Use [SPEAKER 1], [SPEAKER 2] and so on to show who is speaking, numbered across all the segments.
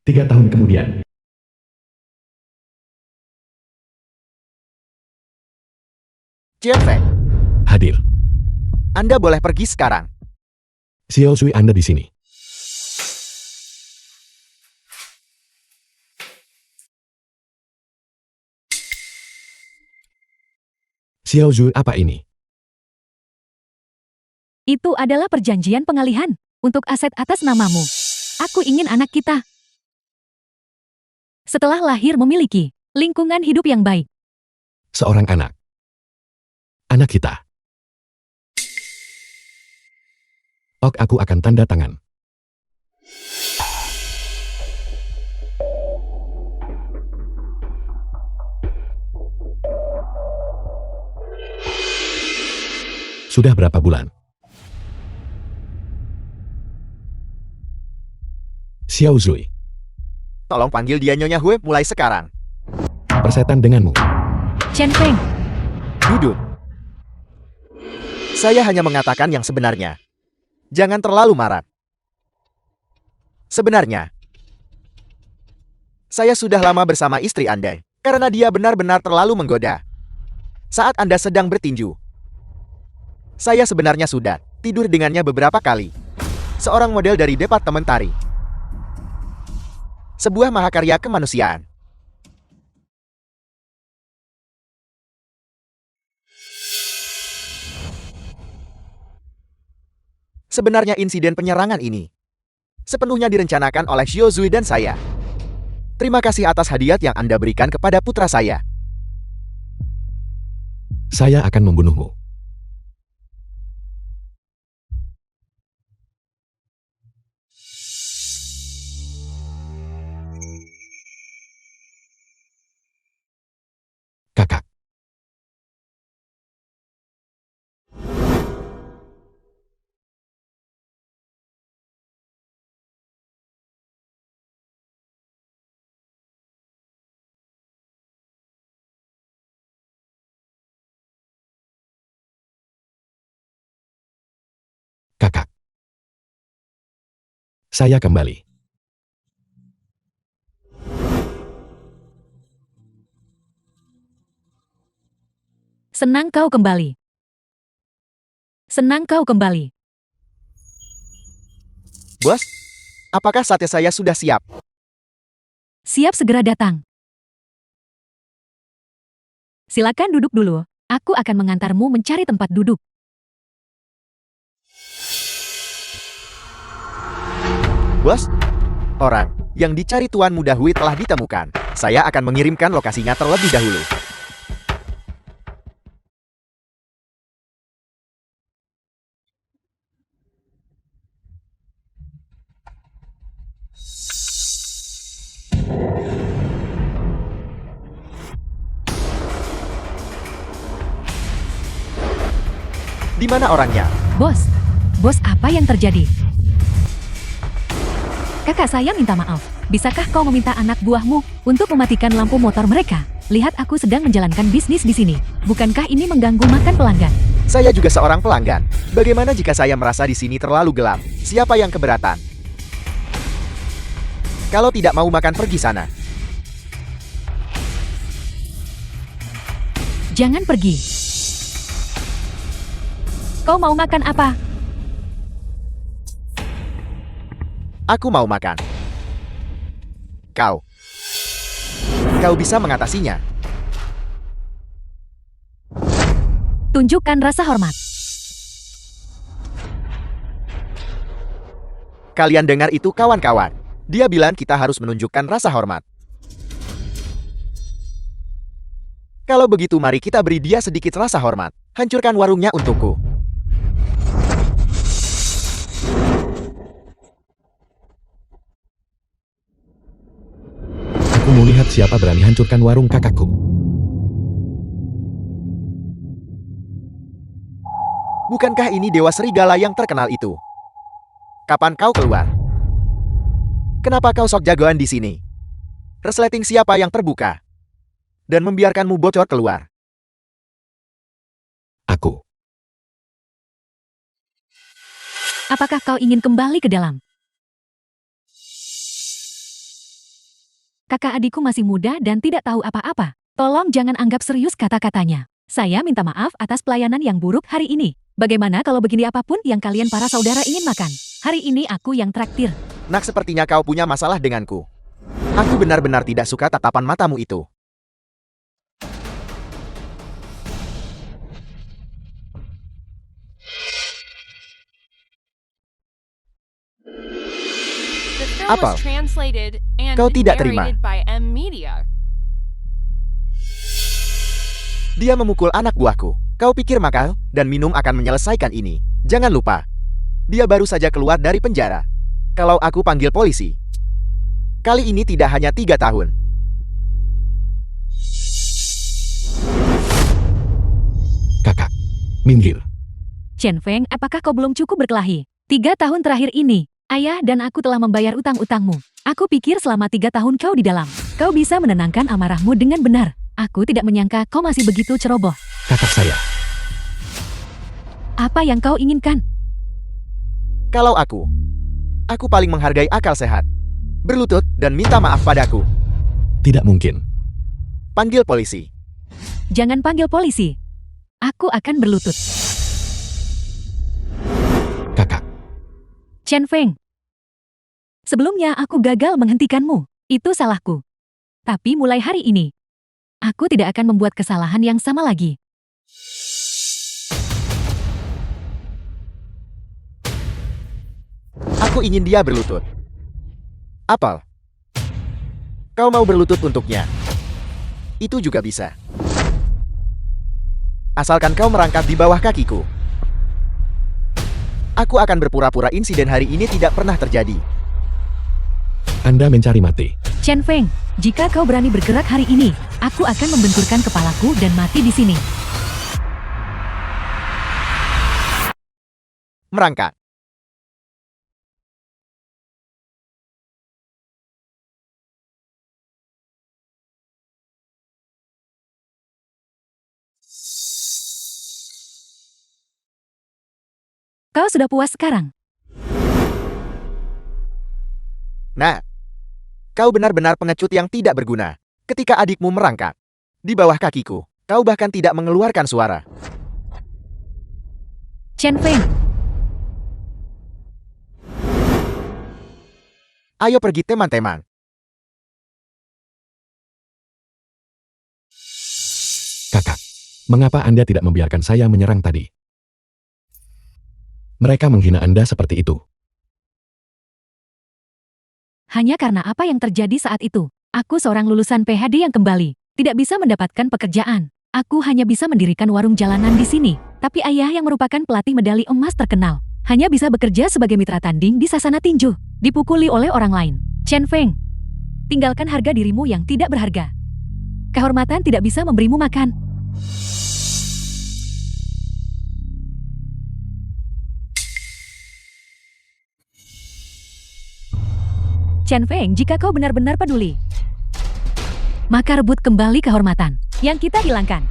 [SPEAKER 1] 3 tahun kemudian.
[SPEAKER 2] Jianfeng,
[SPEAKER 1] Hadir.
[SPEAKER 2] Anda boleh pergi sekarang.
[SPEAKER 1] Xiao Zui, Anda di sini. Xiao Zui, apa ini?
[SPEAKER 3] Itu adalah perjanjian pengalihan untuk aset atas namamu. Aku ingin anak kita setelah lahir memiliki lingkungan hidup yang baik.
[SPEAKER 1] Seorang anak. Anak kita. Aku akan tanda tangan. Sudah berapa bulan? Xiao Zui,
[SPEAKER 2] Tolong panggil dia Nyonya Hue mulai sekarang.
[SPEAKER 1] persetan denganmu.
[SPEAKER 3] Chen Feng,
[SPEAKER 2] Duduk. Saya hanya mengatakan yang sebenarnya. Jangan terlalu marah. Sebenarnya, saya sudah lama bersama istri Anda, karena dia benar-benar terlalu menggoda. Saat Anda sedang bertinju, saya sebenarnya sudah tidur dengannya beberapa kali. Seorang model dari departemen tari. Sebuah mahakarya kemanusiaan. Sebenarnya insiden penyerangan ini sepenuhnya direncanakan oleh Xiao Zui dan saya. Terima kasih atas hadiah yang Anda berikan kepada putra saya.
[SPEAKER 1] Saya akan membunuhmu. Kakak. Kakak. Saya kembali.
[SPEAKER 3] senang kau kembali. Senang kau kembali.
[SPEAKER 2] Bos, apakah sate saya sudah siap?
[SPEAKER 3] Siap segera datang. Silakan duduk dulu. Aku akan mengantarmu mencari tempat duduk.
[SPEAKER 2] Bos, orang yang dicari Tuan Muda Hui telah ditemukan. Saya akan mengirimkan lokasinya terlebih dahulu. Di mana orangnya?
[SPEAKER 3] Bos, apa yang terjadi? Kakak saya minta maaf. Bisakah kau meminta anak buahmu untuk mematikan lampu motor mereka? Lihat, aku sedang menjalankan bisnis di sini. Bukankah ini mengganggu makan pelanggan?
[SPEAKER 2] Saya juga seorang pelanggan. Bagaimana jika saya merasa di sini terlalu gelap? Siapa yang keberatan? Kalau tidak mau makan, pergi sana.
[SPEAKER 3] Jangan pergi. Kau mau makan apa?
[SPEAKER 2] Aku mau makan. Kau bisa mengatasinya.
[SPEAKER 3] Tunjukkan rasa hormat.
[SPEAKER 2] Kalian dengar itu, kawan-kawan? Dia bilang kita harus menunjukkan rasa hormat. Kalau begitu, mari kita beri dia sedikit rasa hormat. Hancurkan warungnya untukku.
[SPEAKER 1] Aku mau lihat siapa berani hancurkan warung kakakku.
[SPEAKER 2] Bukankah ini Dewa Serigala yang terkenal itu? Kapan kau keluar? Kenapa kau sok jagoan di sini? Resleting siapa yang terbuka dan membiarkanmu bocor keluar?
[SPEAKER 1] Aku.
[SPEAKER 3] Apakah kau ingin kembali ke dalam? Kakak adikku masih muda dan tidak tahu apa-apa. Tolong jangan anggap serius kata-katanya. Saya minta maaf atas pelayanan yang buruk hari ini. Bagaimana kalau begini apapun yang kalian para saudara ingin makan? Hari ini aku yang traktir.
[SPEAKER 2] Nak, sepertinya kau punya masalah denganku. Aku benar-benar tidak suka tatapan matamu itu. Apal, kau tidak terima. Dia memukul anak buahku. Kau pikir makan dan minum akan menyelesaikan ini? Jangan lupa, dia baru saja keluar dari penjara. Kalau aku panggil polisi, kali ini tidak hanya 3 tahun.
[SPEAKER 1] Kakak, minggir.
[SPEAKER 3] Chen Feng, apakah kau belum cukup berkelahi? 3 tahun terakhir ini, ayah dan aku telah membayar utang-utangmu. Aku pikir selama 3 tahun kau di dalam, kau bisa menenangkan amarahmu dengan benar. Aku tidak menyangka kau masih begitu ceroboh.
[SPEAKER 1] Kakak saya.
[SPEAKER 3] Apa yang kau inginkan?
[SPEAKER 2] Kalau aku paling menghargai akal sehat. Berlutut dan minta maaf padaku.
[SPEAKER 1] Tidak mungkin.
[SPEAKER 2] Panggil polisi.
[SPEAKER 3] Jangan panggil polisi. Aku akan berlutut.
[SPEAKER 1] Kakak.
[SPEAKER 3] Chen Feng. Sebelumnya aku gagal menghentikanmu. Itu salahku. Tapi mulai hari ini, aku tidak akan membuat kesalahan yang sama lagi.
[SPEAKER 2] Aku ingin dia berlutut. Apal, kau mau berlutut untuknya? Itu juga bisa. Asalkan kau merangkap di bawah kakiku. Aku akan berpura-pura insiden hari ini tidak pernah terjadi.
[SPEAKER 1] Anda mencari mati.
[SPEAKER 3] Chen Feng, jika kau berani bergerak hari ini, aku akan membenturkan kepalaku dan mati di sini.
[SPEAKER 2] Merangkak.
[SPEAKER 3] Kau sudah puas sekarang?
[SPEAKER 2] Nah, kau benar-benar pengecut yang tidak berguna. Ketika adikmu merangkak di bawah kakiku, kau bahkan tidak mengeluarkan suara.
[SPEAKER 3] Chen Feng,
[SPEAKER 2] Ayo pergi teman-teman.
[SPEAKER 1] Kakak, mengapa Anda tidak membiarkan saya menyerang tadi? Mereka menghina Anda seperti itu.
[SPEAKER 3] hanya karena apa yang terjadi saat itu. Aku seorang lulusan PhD yang kembali, tidak bisa mendapatkan pekerjaan. Aku hanya bisa mendirikan warung jalanan di sini. Tapi ayah yang merupakan pelatih medali emas terkenal, hanya bisa bekerja sebagai mitra tanding di sasana tinju, dipukuli oleh orang lain. Chen Feng, tinggalkan harga dirimu yang tidak berharga. Kehormatan tidak bisa memberimu makan. Chen Feng, jika kau benar-benar peduli, maka rebut kembali kehormatan yang kita hilangkan.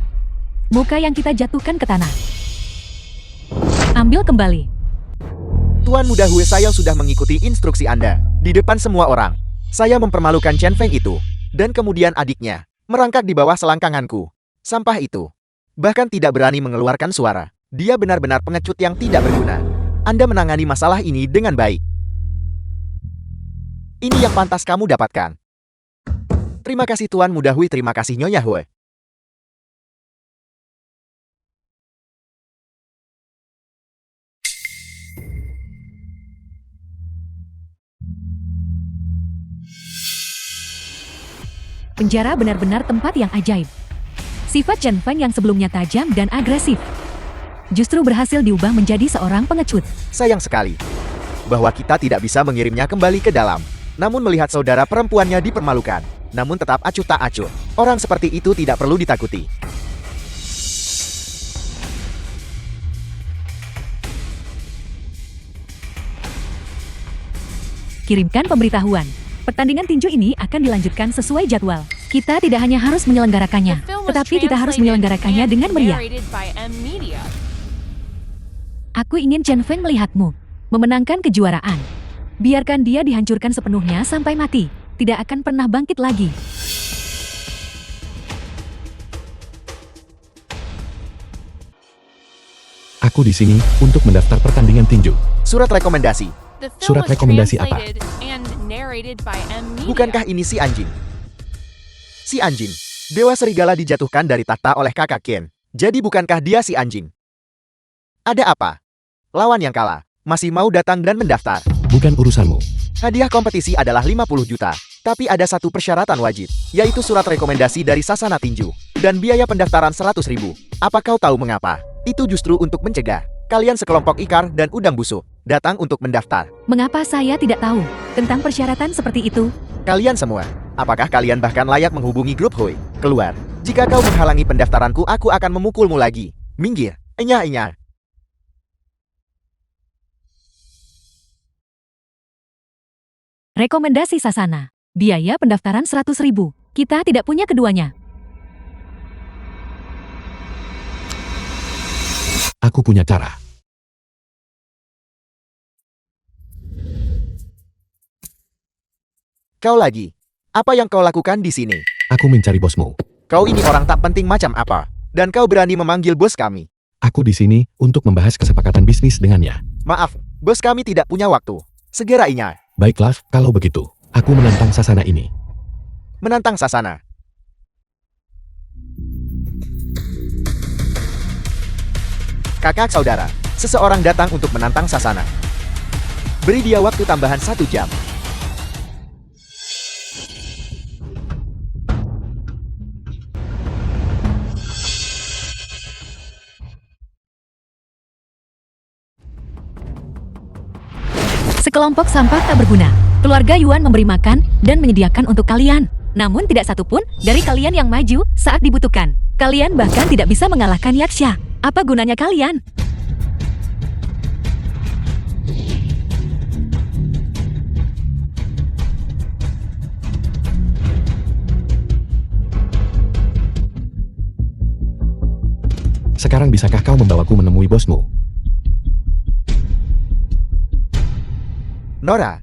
[SPEAKER 3] Muka yang kita jatuhkan ke tanah. Ambil kembali.
[SPEAKER 2] Tuan Muda Hue, saya sudah mengikuti instruksi Anda. Di depan semua orang, saya mempermalukan Chen Feng itu. Dan kemudian adiknya merangkak di bawah selangkanganku. Sampah itu bahkan tidak berani mengeluarkan suara. Dia benar-benar pengecut yang tidak berguna. Anda menangani masalah ini dengan baik. Ini yang pantas kamu dapatkan. Terima kasih Tuan Muda Hui, terima kasih Nyonya Hue.
[SPEAKER 3] Penjara benar-benar tempat yang ajaib. Sifat Chen Feng yang sebelumnya tajam dan agresif, justru berhasil diubah menjadi seorang pengecut.
[SPEAKER 2] Sayang sekali bahwa kita tidak bisa mengirimnya kembali ke dalam. Namun melihat saudara perempuannya dipermalukan, namun tetap acuh tak acuh. Orang seperti itu tidak perlu ditakuti.
[SPEAKER 3] Kirimkan pemberitahuan. Pertandingan tinju ini akan dilanjutkan sesuai jadwal. Kita tidak hanya harus menyelenggarakannya, tetapi kita harus menyelenggarakannya dengan meriah. Aku ingin Chen Feng melihatmu memenangkan kejuaraan. Biarkan dia dihancurkan sepenuhnya sampai mati. tidak akan pernah bangkit lagi.
[SPEAKER 1] Aku di sini untuk mendaftar pertandingan tinju.
[SPEAKER 2] Surat rekomendasi.
[SPEAKER 4] The film
[SPEAKER 1] Surat
[SPEAKER 4] was
[SPEAKER 1] rekomendasi apa?
[SPEAKER 4] translated and narrated by M. Media.
[SPEAKER 2] Bukankah ini si anjing? Si anjing. Dewa Serigala dijatuhkan dari takhta oleh kakak Ken. Jadi bukankah dia si anjing? Ada apa? Lawan yang kalah masih mau datang dan mendaftar.
[SPEAKER 1] Bukan urusanmu.
[SPEAKER 2] Hadiah kompetisi adalah 50 juta. Tapi ada satu persyaratan wajib, yaitu surat rekomendasi dari Sasana Tinju. Dan biaya pendaftaran 100 ribu. Apa kau tahu mengapa? Itu justru untuk mencegah kalian sekelompok ikar dan udang busuk datang untuk mendaftar.
[SPEAKER 3] Mengapa saya tidak tahu tentang persyaratan seperti itu?
[SPEAKER 2] Kalian semua, apakah kalian bahkan layak menghubungi grup Hoi? Keluar. Jika kau menghalangi pendaftaranku, aku akan memukulmu lagi. Minggir. Enyah-enyah.
[SPEAKER 3] Rekomendasi Sasana. Biaya pendaftaran 100 ribu. Kita tidak punya keduanya.
[SPEAKER 1] Aku punya cara.
[SPEAKER 2] Kau lagi. Apa yang kau lakukan di sini?
[SPEAKER 1] Aku mencari bosmu.
[SPEAKER 2] Kau ini orang tak penting macam apa? Dan kau berani memanggil bos kami?
[SPEAKER 1] Aku di sini untuk membahas kesepakatan bisnis dengannya.
[SPEAKER 2] Maaf, bos kami tidak punya waktu. Segera Inya.
[SPEAKER 1] Baiklah, kalau begitu, aku menantang Sasana ini.
[SPEAKER 2] Menantang Sasana. Kakak saudara, seseorang datang untuk menantang Sasana. Beri dia waktu tambahan 1 jam.
[SPEAKER 3] Sekelompok sampah tak berguna. Keluarga Yuan memberi makan dan menyediakan untuk kalian. Namun tidak satupun dari kalian yang maju saat dibutuhkan. Kalian bahkan tidak bisa mengalahkan Yaksha. Apa gunanya kalian?
[SPEAKER 1] Sekarang bisakah kau membawaku menemui bosmu?
[SPEAKER 2] Nora.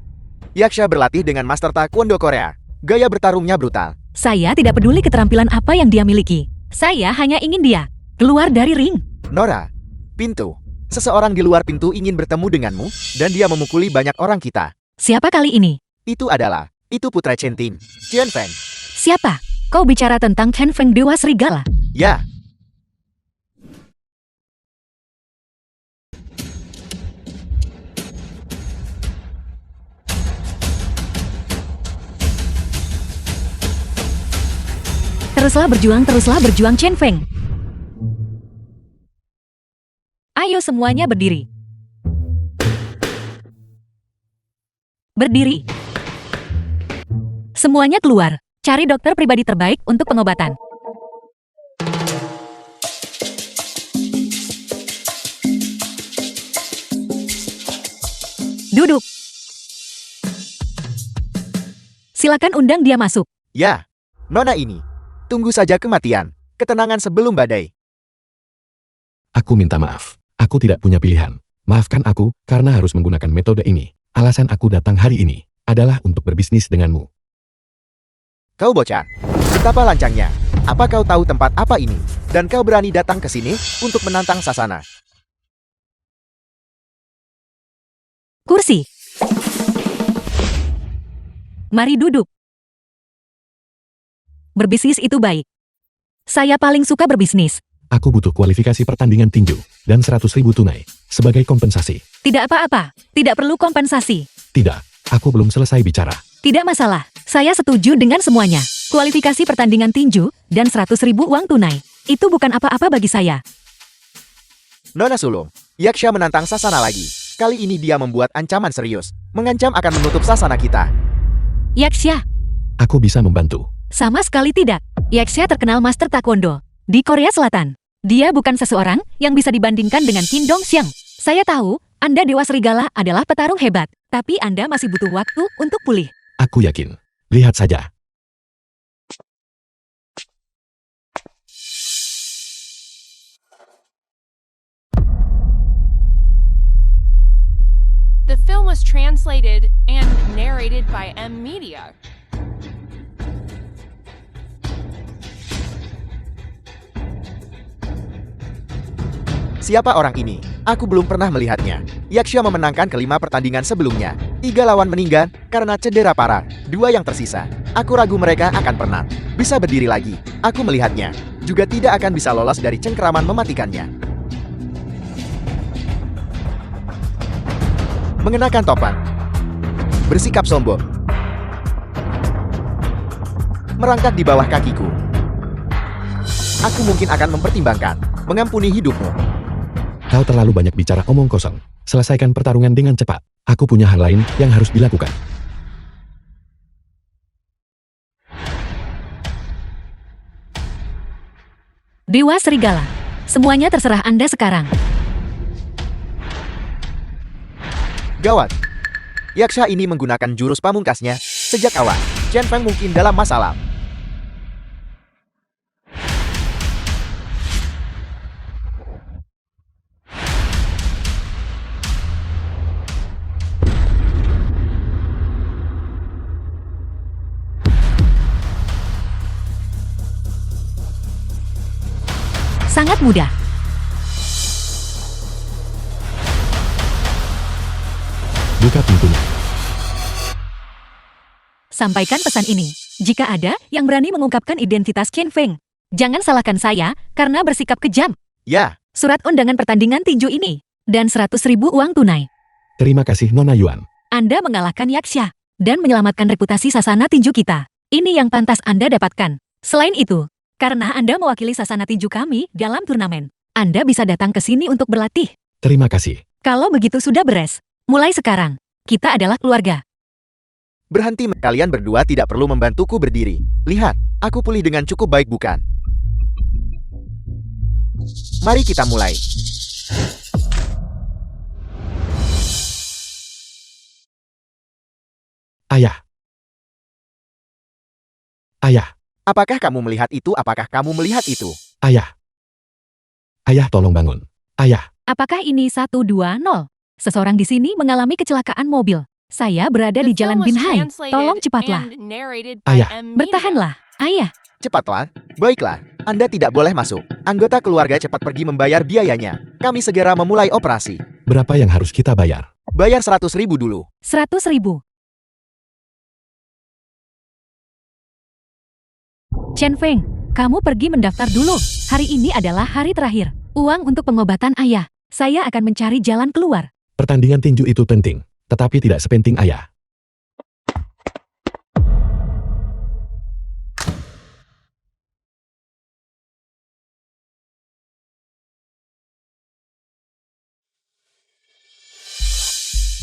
[SPEAKER 2] Yaksha berlatih dengan Master Taekwondo Korea. Gaya bertarungnya brutal.
[SPEAKER 3] Saya tidak peduli keterampilan apa yang dia miliki. Saya hanya ingin dia keluar dari ring.
[SPEAKER 2] Nora. Pintu. Seseorang di luar pintu ingin bertemu denganmu, dan dia memukuli banyak orang kita.
[SPEAKER 3] Siapa kali ini?
[SPEAKER 2] Itu putra Chen-Tin, Chen Feng.
[SPEAKER 3] Siapa? Kau bicara tentang Chen Feng Dewa Serigala?
[SPEAKER 2] Ya.
[SPEAKER 3] Teruslah berjuang Chen Feng. Ayo semuanya berdiri. Berdiri. Semuanya keluar. Cari dokter pribadi terbaik untuk pengobatan. Duduk. Silakan undang dia masuk.
[SPEAKER 2] Ya. Nona ini. Tunggu saja kematian. Ketenangan sebelum badai.
[SPEAKER 1] Aku minta maaf. Aku tidak punya pilihan. Maafkan aku karena harus menggunakan metode ini. Alasan aku datang hari ini adalah untuk berbisnis denganmu.
[SPEAKER 2] Kau bocah. Betapa lancangnya. Apa kau tahu tempat apa ini? Dan kau berani datang ke sini untuk menantang Sasana.
[SPEAKER 3] Kursi. Mari duduk. Berbisnis itu baik. Saya paling suka berbisnis.
[SPEAKER 1] Aku butuh kualifikasi pertandingan tinju dan 100 ribu tunai sebagai kompensasi.
[SPEAKER 3] Tidak apa-apa. Tidak perlu kompensasi.
[SPEAKER 1] Tidak, aku belum selesai bicara.
[SPEAKER 3] Tidak masalah. Saya setuju dengan semuanya. Kualifikasi pertandingan tinju dan 100 ribu uang tunai. Itu bukan apa-apa bagi saya.
[SPEAKER 2] Nona sulung. Yaksha menantang Sasana lagi. Kali ini dia membuat ancaman serius. Mengancam akan menutup Sasana kita.
[SPEAKER 3] Yaksha.
[SPEAKER 1] Aku bisa membantu.
[SPEAKER 3] Sama sekali tidak. Yaksha terkenal Master Taekwondo di Korea Selatan. Dia bukan seseorang yang bisa dibandingkan dengan Kim Dong Xiang. Saya tahu, Anda Dewa Serigala adalah petarung hebat, tapi Anda masih butuh waktu untuk pulih.
[SPEAKER 1] Aku yakin. Lihat saja.
[SPEAKER 4] The film was translated and narrated by M. Media.
[SPEAKER 2] Siapa orang ini? Aku belum pernah melihatnya. Yaksha memenangkan kelima pertandingan sebelumnya. 3 lawan meninggal karena cedera parah. 2 yang tersisa. Aku ragu mereka akan pernah bisa berdiri lagi. Aku melihatnya. Juga tidak akan bisa lolos dari cengkeraman mematikannya. Mengenakan topan. Bersikap sombong. Merangkak di bawah kakiku. Aku mungkin akan mempertimbangkan mengampuni hidupmu.
[SPEAKER 1] Kau terlalu banyak bicara omong kosong. Selesaikan pertarungan dengan cepat. Aku punya hal lain yang harus dilakukan.
[SPEAKER 3] Dewa Serigala. Semuanya terserah Anda sekarang.
[SPEAKER 2] Gawat. Yaksha ini menggunakan jurus pamungkasnya sejak awal. Chen Feng mungkin dalam masalah.
[SPEAKER 3] Sangat mudah.
[SPEAKER 1] Buka pintunya.
[SPEAKER 3] Sampaikan pesan ini. Jika ada yang berani mengungkapkan identitas Chen Feng, jangan salahkan saya karena bersikap kejam.
[SPEAKER 2] Ya,
[SPEAKER 3] Surat undangan pertandingan tinju ini, dan 100.000 uang tunai.
[SPEAKER 1] Terima kasih Nona Yuan.
[SPEAKER 3] Anda mengalahkan Yaksha, dan menyelamatkan reputasi sasana tinju kita. Ini yang pantas Anda dapatkan. Selain itu, karena Anda mewakili sasana tinju kami dalam turnamen, Anda bisa datang ke sini untuk berlatih.
[SPEAKER 1] Terima kasih.
[SPEAKER 3] Kalau begitu sudah beres. Mulai sekarang, kita adalah keluarga.
[SPEAKER 2] berhenti. Kalian berdua tidak perlu membantuku berdiri. Lihat, aku pulih dengan cukup baik bukan? Mari kita mulai.
[SPEAKER 1] Ayah. Ayah.
[SPEAKER 2] Apakah kamu melihat itu? Apakah kamu melihat itu?
[SPEAKER 1] Ayah. Ayah tolong bangun. Ayah.
[SPEAKER 3] Apakah ini 120? Seseorang di sini mengalami kecelakaan mobil. Saya berada
[SPEAKER 4] The
[SPEAKER 3] di Jalan
[SPEAKER 4] film was
[SPEAKER 3] Binhai.
[SPEAKER 4] translated
[SPEAKER 3] Tolong cepatlah.
[SPEAKER 4] and narrated by
[SPEAKER 1] Ayah.
[SPEAKER 4] M. Mina.
[SPEAKER 3] Bertahanlah, ayah.
[SPEAKER 2] Cepatlah. Baiklah, Anda tidak boleh masuk. Anggota keluarga cepat pergi membayar biayanya. Kami segera memulai operasi.
[SPEAKER 1] Berapa yang harus kita bayar?
[SPEAKER 2] Bayar 100.000 dulu.
[SPEAKER 3] 100.000. Chen Feng, kamu pergi mendaftar dulu. Hari ini adalah hari terakhir. Uang untuk pengobatan ayah. Saya akan mencari jalan keluar.
[SPEAKER 1] Pertandingan tinju itu penting, tetapi tidak sepenting ayah.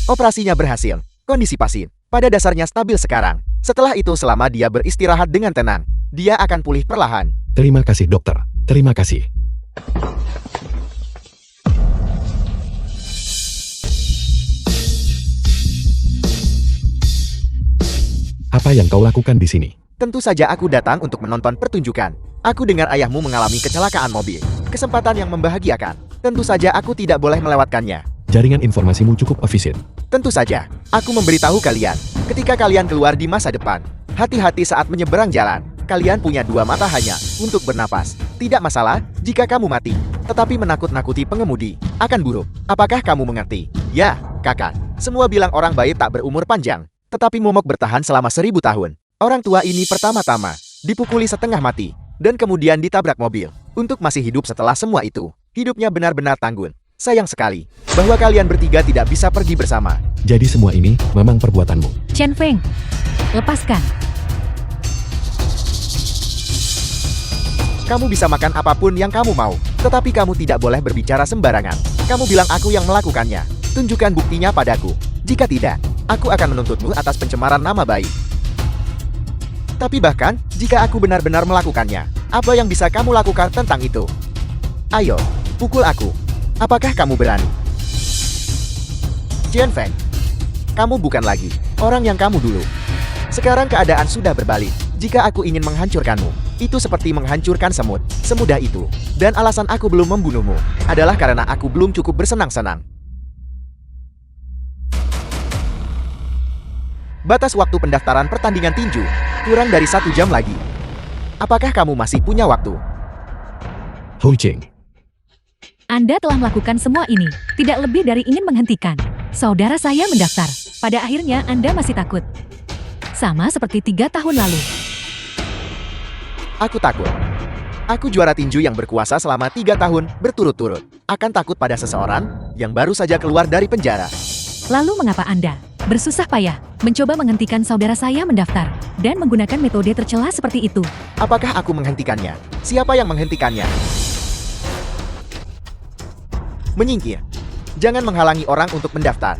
[SPEAKER 2] Operasinya berhasil. Kondisi pasien pada dasarnya stabil sekarang. Setelah itu selama dia beristirahat dengan tenang, dia akan pulih perlahan.
[SPEAKER 1] Terima kasih dokter. Terima kasih. Apa yang kau lakukan di sini?
[SPEAKER 2] Tentu saja aku datang untuk menonton pertunjukan. Aku dengar ayahmu mengalami kecelakaan mobil. Kesempatan yang membahagiakan. Tentu saja aku tidak boleh melewatkannya.
[SPEAKER 1] Jaringan informasimu cukup efisien.
[SPEAKER 2] Tentu saja, aku memberitahu kalian. Ketika kalian keluar di masa depan, hati-hati saat menyeberang jalan. Kalian punya 2 mata hanya untuk bernapas. Tidak masalah jika kamu mati, tetapi menakut-nakuti pengemudi akan buruk. Apakah kamu mengerti? Ya, kakak. Semua bilang orang baik tak berumur panjang, tetapi momok bertahan selama 1000 tahun. Orang tua ini pertama-tama dipukuli setengah mati, dan kemudian ditabrak mobil. Untuk masih hidup setelah semua itu, hidupnya benar-benar tanggung. Sayang sekali bahwa kalian bertiga tidak bisa pergi bersama.
[SPEAKER 1] Jadi semua ini memang perbuatanmu.
[SPEAKER 3] Chen Feng, lepaskan.
[SPEAKER 2] Kamu bisa makan apapun yang kamu mau, tetapi kamu tidak boleh berbicara sembarangan. Kamu bilang aku yang melakukannya. Tunjukkan buktinya padaku. Jika tidak, aku akan menuntutmu atas pencemaran nama baik. Tapi bahkan, jika aku benar-benar melakukannya, apa yang bisa kamu lakukan tentang itu? Ayo, pukul aku. Apakah kamu berani? Chen Feng, kamu bukan lagi orang yang kamu dulu. Sekarang keadaan sudah berbalik. Jika aku ingin menghancurkanmu, itu seperti menghancurkan semut. Semudah itu. Dan alasan aku belum membunuhmu adalah karena aku belum cukup bersenang-senang. Batas waktu pendaftaran pertandingan tinju kurang dari 1 jam lagi. Apakah kamu masih punya waktu?
[SPEAKER 1] Hou Ching.
[SPEAKER 3] Anda telah melakukan semua ini, tidak lebih dari ingin menghentikan. Saudara saya mendaftar. Pada akhirnya Anda masih takut. Sama seperti 3 tahun lalu.
[SPEAKER 2] Aku takut. Aku juara tinju yang berkuasa selama 3 tahun berturut-turut. Akan takut pada seseorang yang baru saja keluar dari penjara.
[SPEAKER 3] Lalu mengapa Anda bersusah payah mencoba menghentikan saudara saya mendaftar dan menggunakan metode tercela seperti itu?
[SPEAKER 2] Apakah aku menghentikannya? Siapa yang menghentikannya? Menyingkir. Jangan menghalangi orang untuk mendaftar.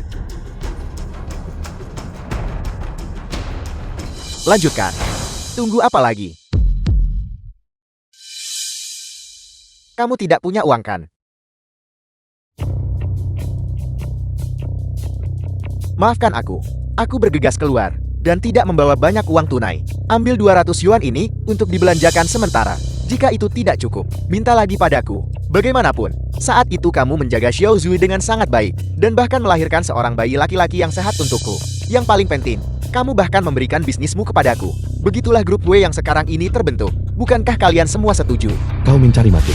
[SPEAKER 2] Lanjutkan. Tunggu apa lagi? Kamu tidak punya uang kan? Maafkan aku. Aku bergegas keluar dan tidak membawa banyak uang tunai. Ambil 200 yuan ini untuk dibelanjakan sementara. Jika itu tidak cukup, minta lagi padaku. Bagaimanapun, saat itu kamu menjaga Xiao Zui dengan sangat baik dan bahkan melahirkan seorang bayi laki-laki yang sehat untukku. Yang paling penting, kamu bahkan memberikan bisnismu kepadaku. Begitulah grup W yang sekarang ini terbentuk. Bukankah kalian semua setuju?
[SPEAKER 1] Kau mencari mati.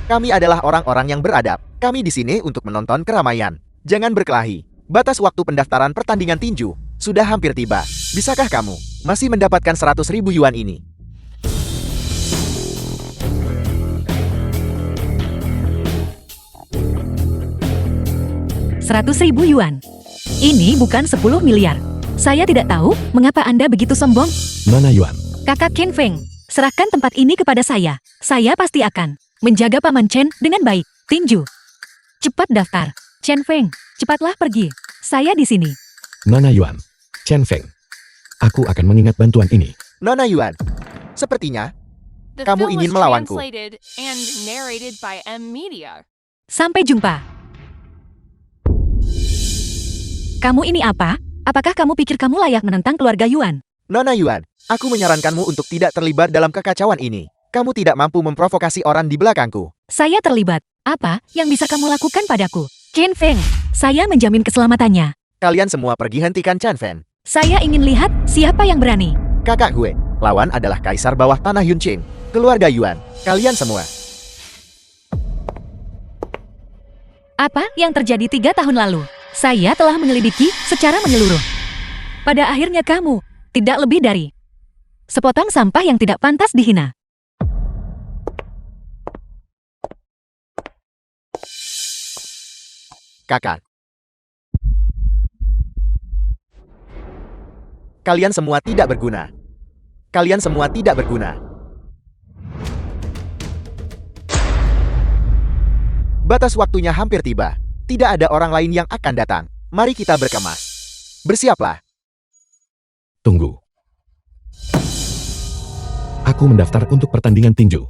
[SPEAKER 2] Kami adalah orang-orang yang beradab. Kami di sini untuk menonton keramaian. Jangan berkelahi. Batas waktu pendaftaran pertandingan tinju sudah hampir tiba. Bisakah kamu masih mendapatkan 100.000 yuan ini?
[SPEAKER 3] Rp100.000. Ini bukan 10 miliar. Saya tidak tahu mengapa Anda begitu sombong.
[SPEAKER 1] Mana Yuan?
[SPEAKER 3] Kakak Chen Feng, serahkan tempat ini kepada saya. Saya pasti akan menjaga Paman Chen dengan baik. Tinju. Cepat daftar. Chen Feng, cepatlah pergi. Saya di sini.
[SPEAKER 1] Nona Yuan. Chen Feng. Aku akan mengingat bantuan ini.
[SPEAKER 2] Nona Yuan, sepertinya
[SPEAKER 4] The
[SPEAKER 2] Kamu
[SPEAKER 4] film
[SPEAKER 2] ingin
[SPEAKER 4] was
[SPEAKER 2] melawanku.
[SPEAKER 4] translated and narrated by M Media.
[SPEAKER 3] Sampai jumpa. Kamu ini apa? Apakah kamu pikir kamu layak menentang keluarga Yuan?
[SPEAKER 2] Nona Yuan, aku menyarankanmu untuk tidak terlibat dalam kekacauan ini. Kamu tidak mampu memprovokasi orang di belakangku.
[SPEAKER 3] Saya terlibat. Apa yang bisa kamu lakukan padaku? Chen Feng, saya menjamin keselamatannya.
[SPEAKER 2] Kalian semua pergi hentikan Chen Fen.
[SPEAKER 3] Saya ingin lihat siapa yang berani.
[SPEAKER 2] Kakak gue, lawan adalah Kaisar Bawah Tanah Yun Qing. Keluarga Yuan, kalian semua.
[SPEAKER 3] Apa yang terjadi 3 tahun lalu? Saya telah menyelidiki secara menyeluruh. Pada akhirnya kamu tidak lebih dari sepotong sampah yang tidak pantas dihina.
[SPEAKER 2] Kakak. Kalian semua tidak berguna. Kalian semua tidak berguna. Batas waktunya hampir tiba. Tidak ada orang lain yang akan datang. Mari kita berkemas. Bersiaplah.
[SPEAKER 1] Tunggu. Aku mendaftar untuk pertandingan tinju.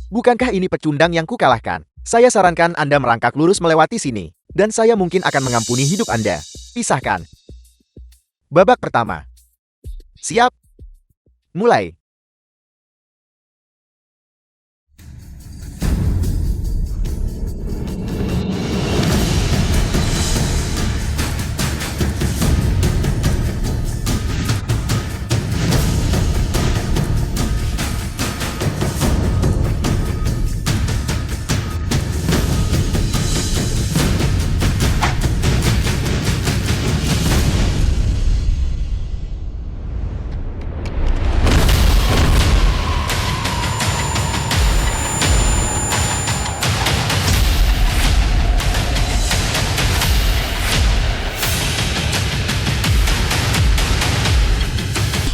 [SPEAKER 2] Bukankah ini pecundang yang kukalahkan? Saya sarankan Anda merangkak lurus melewati sini. Dan saya mungkin akan mengampuni hidup Anda. Pisahkan. Babak pertama. Siap? Mulai.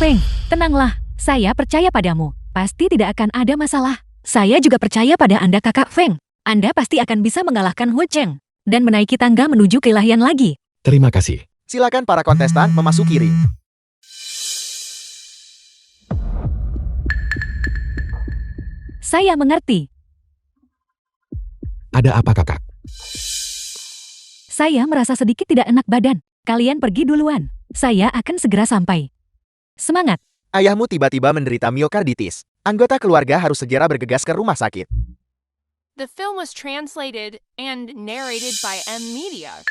[SPEAKER 3] Feng, tenanglah. Saya percaya padamu. Pasti tidak akan ada masalah. Saya juga percaya pada Anda, Kakak Feng. Anda pasti akan bisa mengalahkan Hu Cheng dan menaiki tangga menuju keilahian lagi.
[SPEAKER 1] Terima kasih.
[SPEAKER 2] Silakan para kontestan memasuki ring.
[SPEAKER 3] Saya mengerti.
[SPEAKER 1] Ada apa kakak?
[SPEAKER 3] Saya merasa sedikit tidak enak badan. Kalian pergi duluan. Saya akan segera sampai. Semangat.
[SPEAKER 2] Ayahmu tiba-tiba menderita miokarditis. Anggota keluarga harus segera bergegas ke rumah sakit.
[SPEAKER 4] The film was translated and narrated by M Media.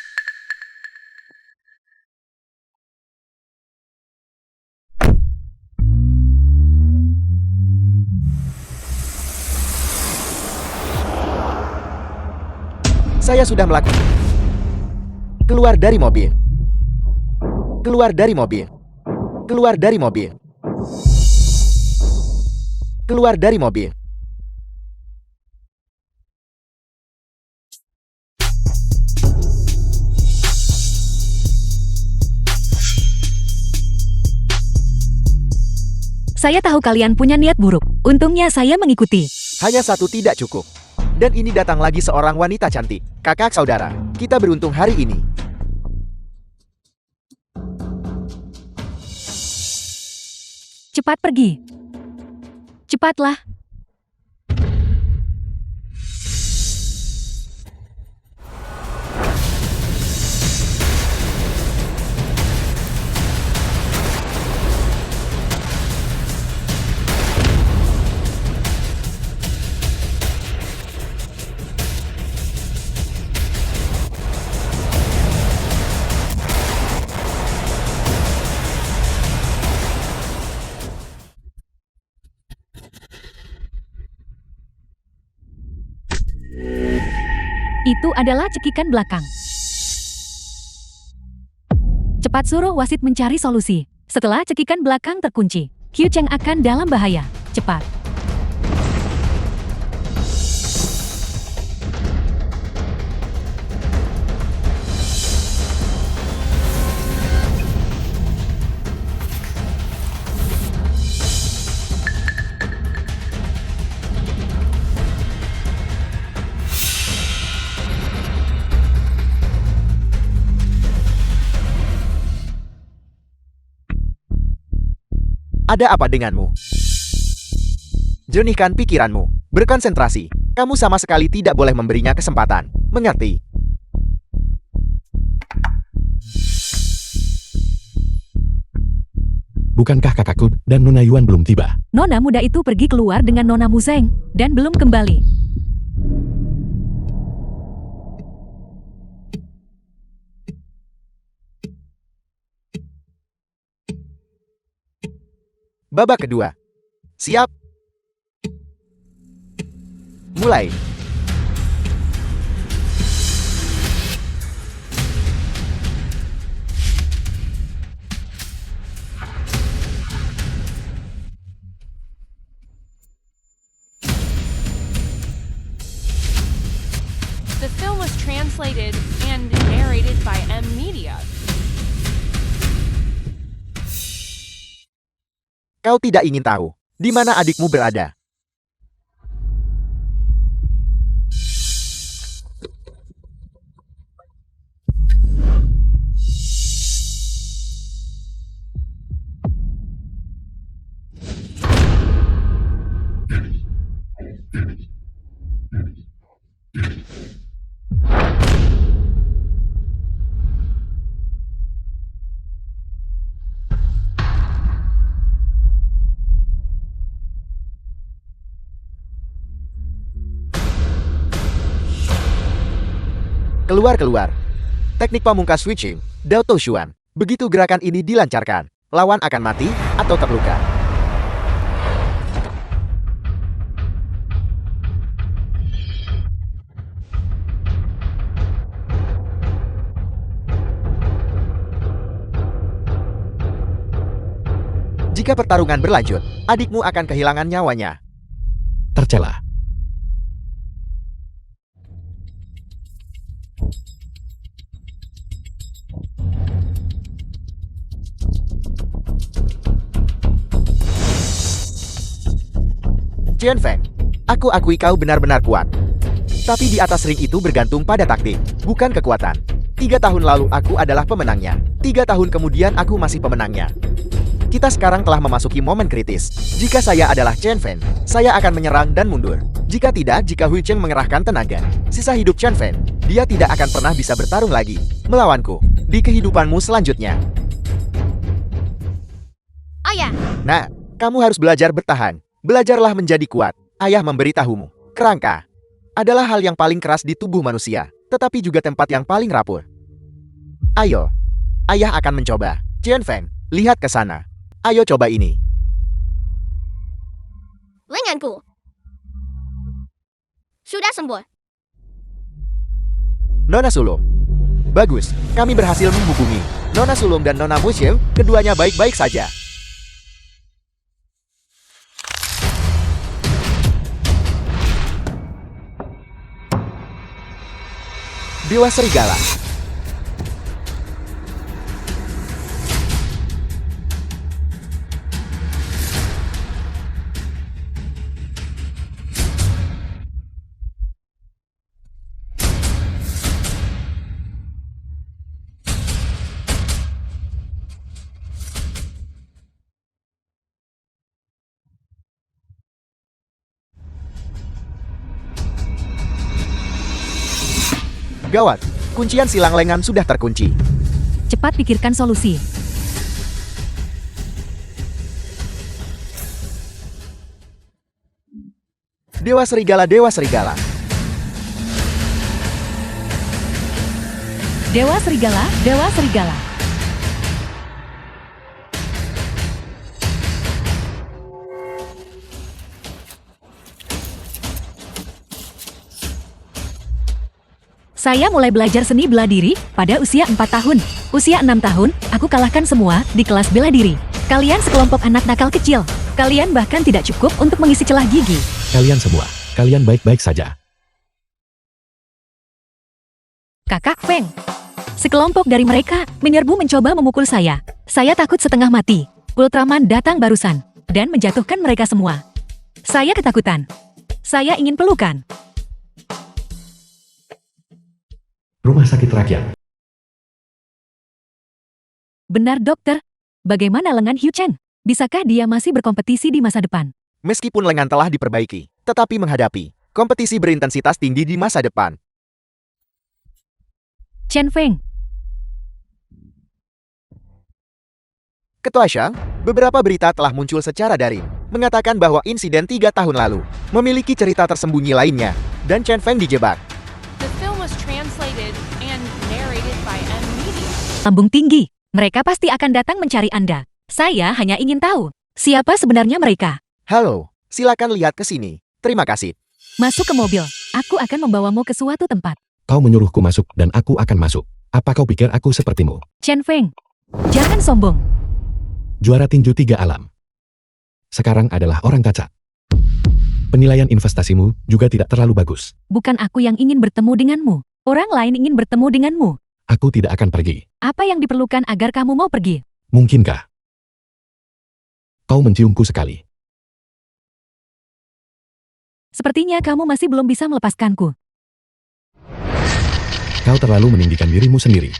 [SPEAKER 2] Saya sudah melakukan. Keluar dari mobil. Keluar dari mobil. Keluar dari mobil. Keluar dari mobil.
[SPEAKER 3] Saya tahu kalian punya niat buruk. Untungnya saya mengikuti.
[SPEAKER 2] Hanya satu tidak cukup. Dan ini datang lagi seorang wanita cantik. Kakak saudara, kita beruntung hari ini.
[SPEAKER 3] Cepat pergi. Cepatlah. Itu adalah cekikan belakang. Cepat suruh wasit mencari solusi. Setelah cekikan belakang terkunci, Qiu Cheng akan dalam bahaya. Cepat.
[SPEAKER 2] Ada apa denganmu? Jernihkan pikiranmu. Berkonsentrasi. Kamu sama sekali tidak boleh memberinya kesempatan. Mengerti?
[SPEAKER 1] Bukankah kakakku dan Nona Yuan belum tiba?
[SPEAKER 3] Nona muda itu pergi keluar dengan Nona Muzeng dan belum kembali.
[SPEAKER 2] Babak kedua. Siap? Mulai.
[SPEAKER 4] The film was translated and narrated by M Media.
[SPEAKER 2] Kau tidak ingin tahu di mana adikmu berada. Keluar. Teknik pamungkas switching, Dao Tou Xuan. Begitu gerakan ini dilancarkan, lawan akan mati atau terluka. Jika pertarungan berlanjut, adikmu akan kehilangan nyawanya.
[SPEAKER 1] Tercela.
[SPEAKER 2] Chen Feng, aku akui kau benar-benar kuat. Tapi di atas ring itu bergantung pada taktik, bukan kekuatan. 3 tahun lalu aku adalah pemenangnya. 3 tahun kemudian aku masih pemenangnya. Kita sekarang telah memasuki momen kritis. Jika saya adalah Chen Feng, saya akan menyerang dan mundur. Jika tidak, jika Hui Cheng mengerahkan tenaga, sisa hidup Chen Feng, dia tidak akan pernah bisa bertarung lagi melawanku di kehidupanmu selanjutnya.
[SPEAKER 5] Oh ya,
[SPEAKER 2] Nah, kamu harus belajar bertahan. Belajarlah menjadi kuat. Ayah memberitahumu. Kerangka adalah hal yang paling keras di tubuh manusia, tetapi juga tempat yang paling rapuh. Ayo, ayah akan mencoba. Chen Feng, lihat ke sana. Ayo coba ini.
[SPEAKER 5] Lenganku sudah sembuh.
[SPEAKER 2] Nona Sulung. Bagus, kami berhasil menghubungi Nona Sulung dan Nona Mushil, keduanya baik-baik saja. Dewa Serigala. Gawat, kuncian silang lengan sudah terkunci.
[SPEAKER 3] Cepat pikirkan solusi.
[SPEAKER 2] Dewa Serigala, Dewa Serigala.
[SPEAKER 3] Dewa Serigala, Dewa Serigala. Saya mulai belajar seni bela diri pada usia 4 tahun. Usia 6 tahun, aku kalahkan semua di kelas bela diri. Kalian sekelompok anak nakal kecil. Kalian bahkan tidak cukup untuk mengisi celah gigi.
[SPEAKER 1] Kalian semua, kalian baik-baik saja.
[SPEAKER 3] Kakak Feng. Sekelompok dari mereka menyerbu mencoba memukul saya. Saya takut setengah mati. Ultraman datang barusan dan menjatuhkan mereka semua. Saya ketakutan. Saya ingin pelukan.
[SPEAKER 1] Rumah sakit rakyat.
[SPEAKER 3] Benar dokter. Bagaimana lengan Hugh Chen? Bisakah dia masih berkompetisi di masa depan?
[SPEAKER 2] Meskipun lengan telah diperbaiki, tetapi menghadapi kompetisi berintensitas tinggi di masa depan.
[SPEAKER 3] Chen Feng.
[SPEAKER 2] Ketua Shang, beberapa berita telah muncul secara daring, mengatakan bahwa insiden 3 tahun lalu memiliki cerita tersembunyi lainnya, dan Chen Feng dijebak.
[SPEAKER 4] The film was translated and narrated by M Media.
[SPEAKER 3] Lambung tinggi. Mereka pasti akan datang mencari Anda. Saya hanya ingin tahu, siapa sebenarnya mereka?
[SPEAKER 2] Halo, silakan lihat ke sini. Terima kasih.
[SPEAKER 3] Masuk ke mobil. Aku akan membawamu ke suatu tempat.
[SPEAKER 1] Kau menyuruhku masuk dan aku akan masuk. Apa kau pikir aku sepertimu?
[SPEAKER 3] Chen Feng. Jangan sombong.
[SPEAKER 1] Juara tinju 3 alam. Sekarang adalah orang kaca. Penilaian investasimu juga tidak terlalu bagus.
[SPEAKER 3] Bukan aku yang ingin bertemu denganmu. Orang lain ingin bertemu denganmu.
[SPEAKER 1] Aku tidak akan pergi.
[SPEAKER 3] Apa yang diperlukan agar kamu mau pergi?
[SPEAKER 1] Mungkinkah? Kau menciumku sekali.
[SPEAKER 3] Sepertinya kamu masih belum bisa melepaskanku.
[SPEAKER 1] Kau terlalu meninggikan dirimu sendiri.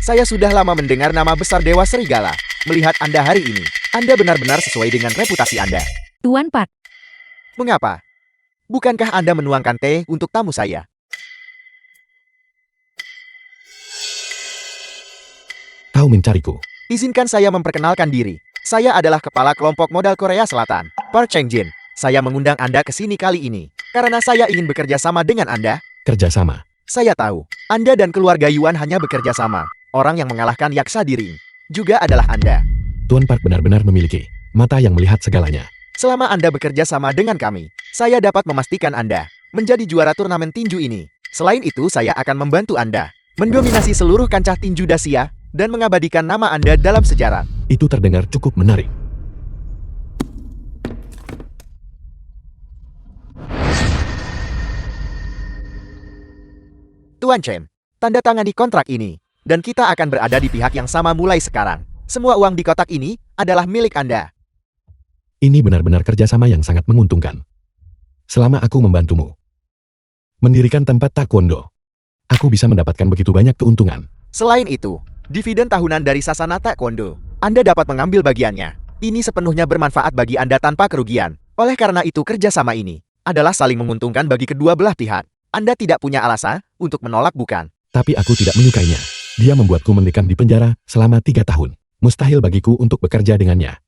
[SPEAKER 2] Saya sudah lama mendengar nama besar Dewa Serigala. Melihat Anda hari ini, Anda benar-benar sesuai dengan reputasi Anda.
[SPEAKER 3] Tuan Park.
[SPEAKER 2] Mengapa? Bukankah Anda menuangkan teh untuk tamu saya?
[SPEAKER 1] Kau mencariku.
[SPEAKER 2] Izinkan saya memperkenalkan diri. Saya adalah kepala kelompok modal Korea Selatan, Park Cheng-jin. Saya mengundang Anda ke sini kali ini karena saya ingin bekerja sama dengan Anda.
[SPEAKER 1] Kerjasama.
[SPEAKER 2] Saya tahu, Anda dan keluarga Yuan hanya bekerja sama. Orang yang mengalahkan Yaksa di ring juga adalah Anda.
[SPEAKER 1] Tuan Park benar-benar memiliki mata yang melihat segalanya.
[SPEAKER 2] Selama Anda bekerja sama dengan kami, saya dapat memastikan Anda menjadi juara turnamen tinju ini. Selain itu, saya akan membantu Anda mendominasi seluruh kancah tinju Dasia dan mengabadikan nama Anda dalam sejarah.
[SPEAKER 1] Itu terdengar cukup menarik.
[SPEAKER 2] Tuan Chen, tanda tangani kontrak ini, dan kita akan berada di pihak yang sama mulai sekarang. Semua uang di kotak ini adalah milik Anda.
[SPEAKER 1] Ini benar-benar kerjasama yang sangat menguntungkan. Selama aku membantumu mendirikan tempat taekwondo, aku bisa mendapatkan begitu banyak keuntungan.
[SPEAKER 2] Selain itu, dividen tahunan dari Sasana Taekwondo, Anda dapat mengambil bagiannya. Ini sepenuhnya bermanfaat bagi Anda tanpa kerugian. Oleh karena itu, kerjasama ini adalah saling menguntungkan bagi kedua belah pihak. Anda tidak punya alasan untuk menolak, bukan?
[SPEAKER 1] Tapi aku tidak menyukainya. Dia membuatku mendekam di penjara selama 3 tahun. Mustahil bagiku untuk bekerja dengannya.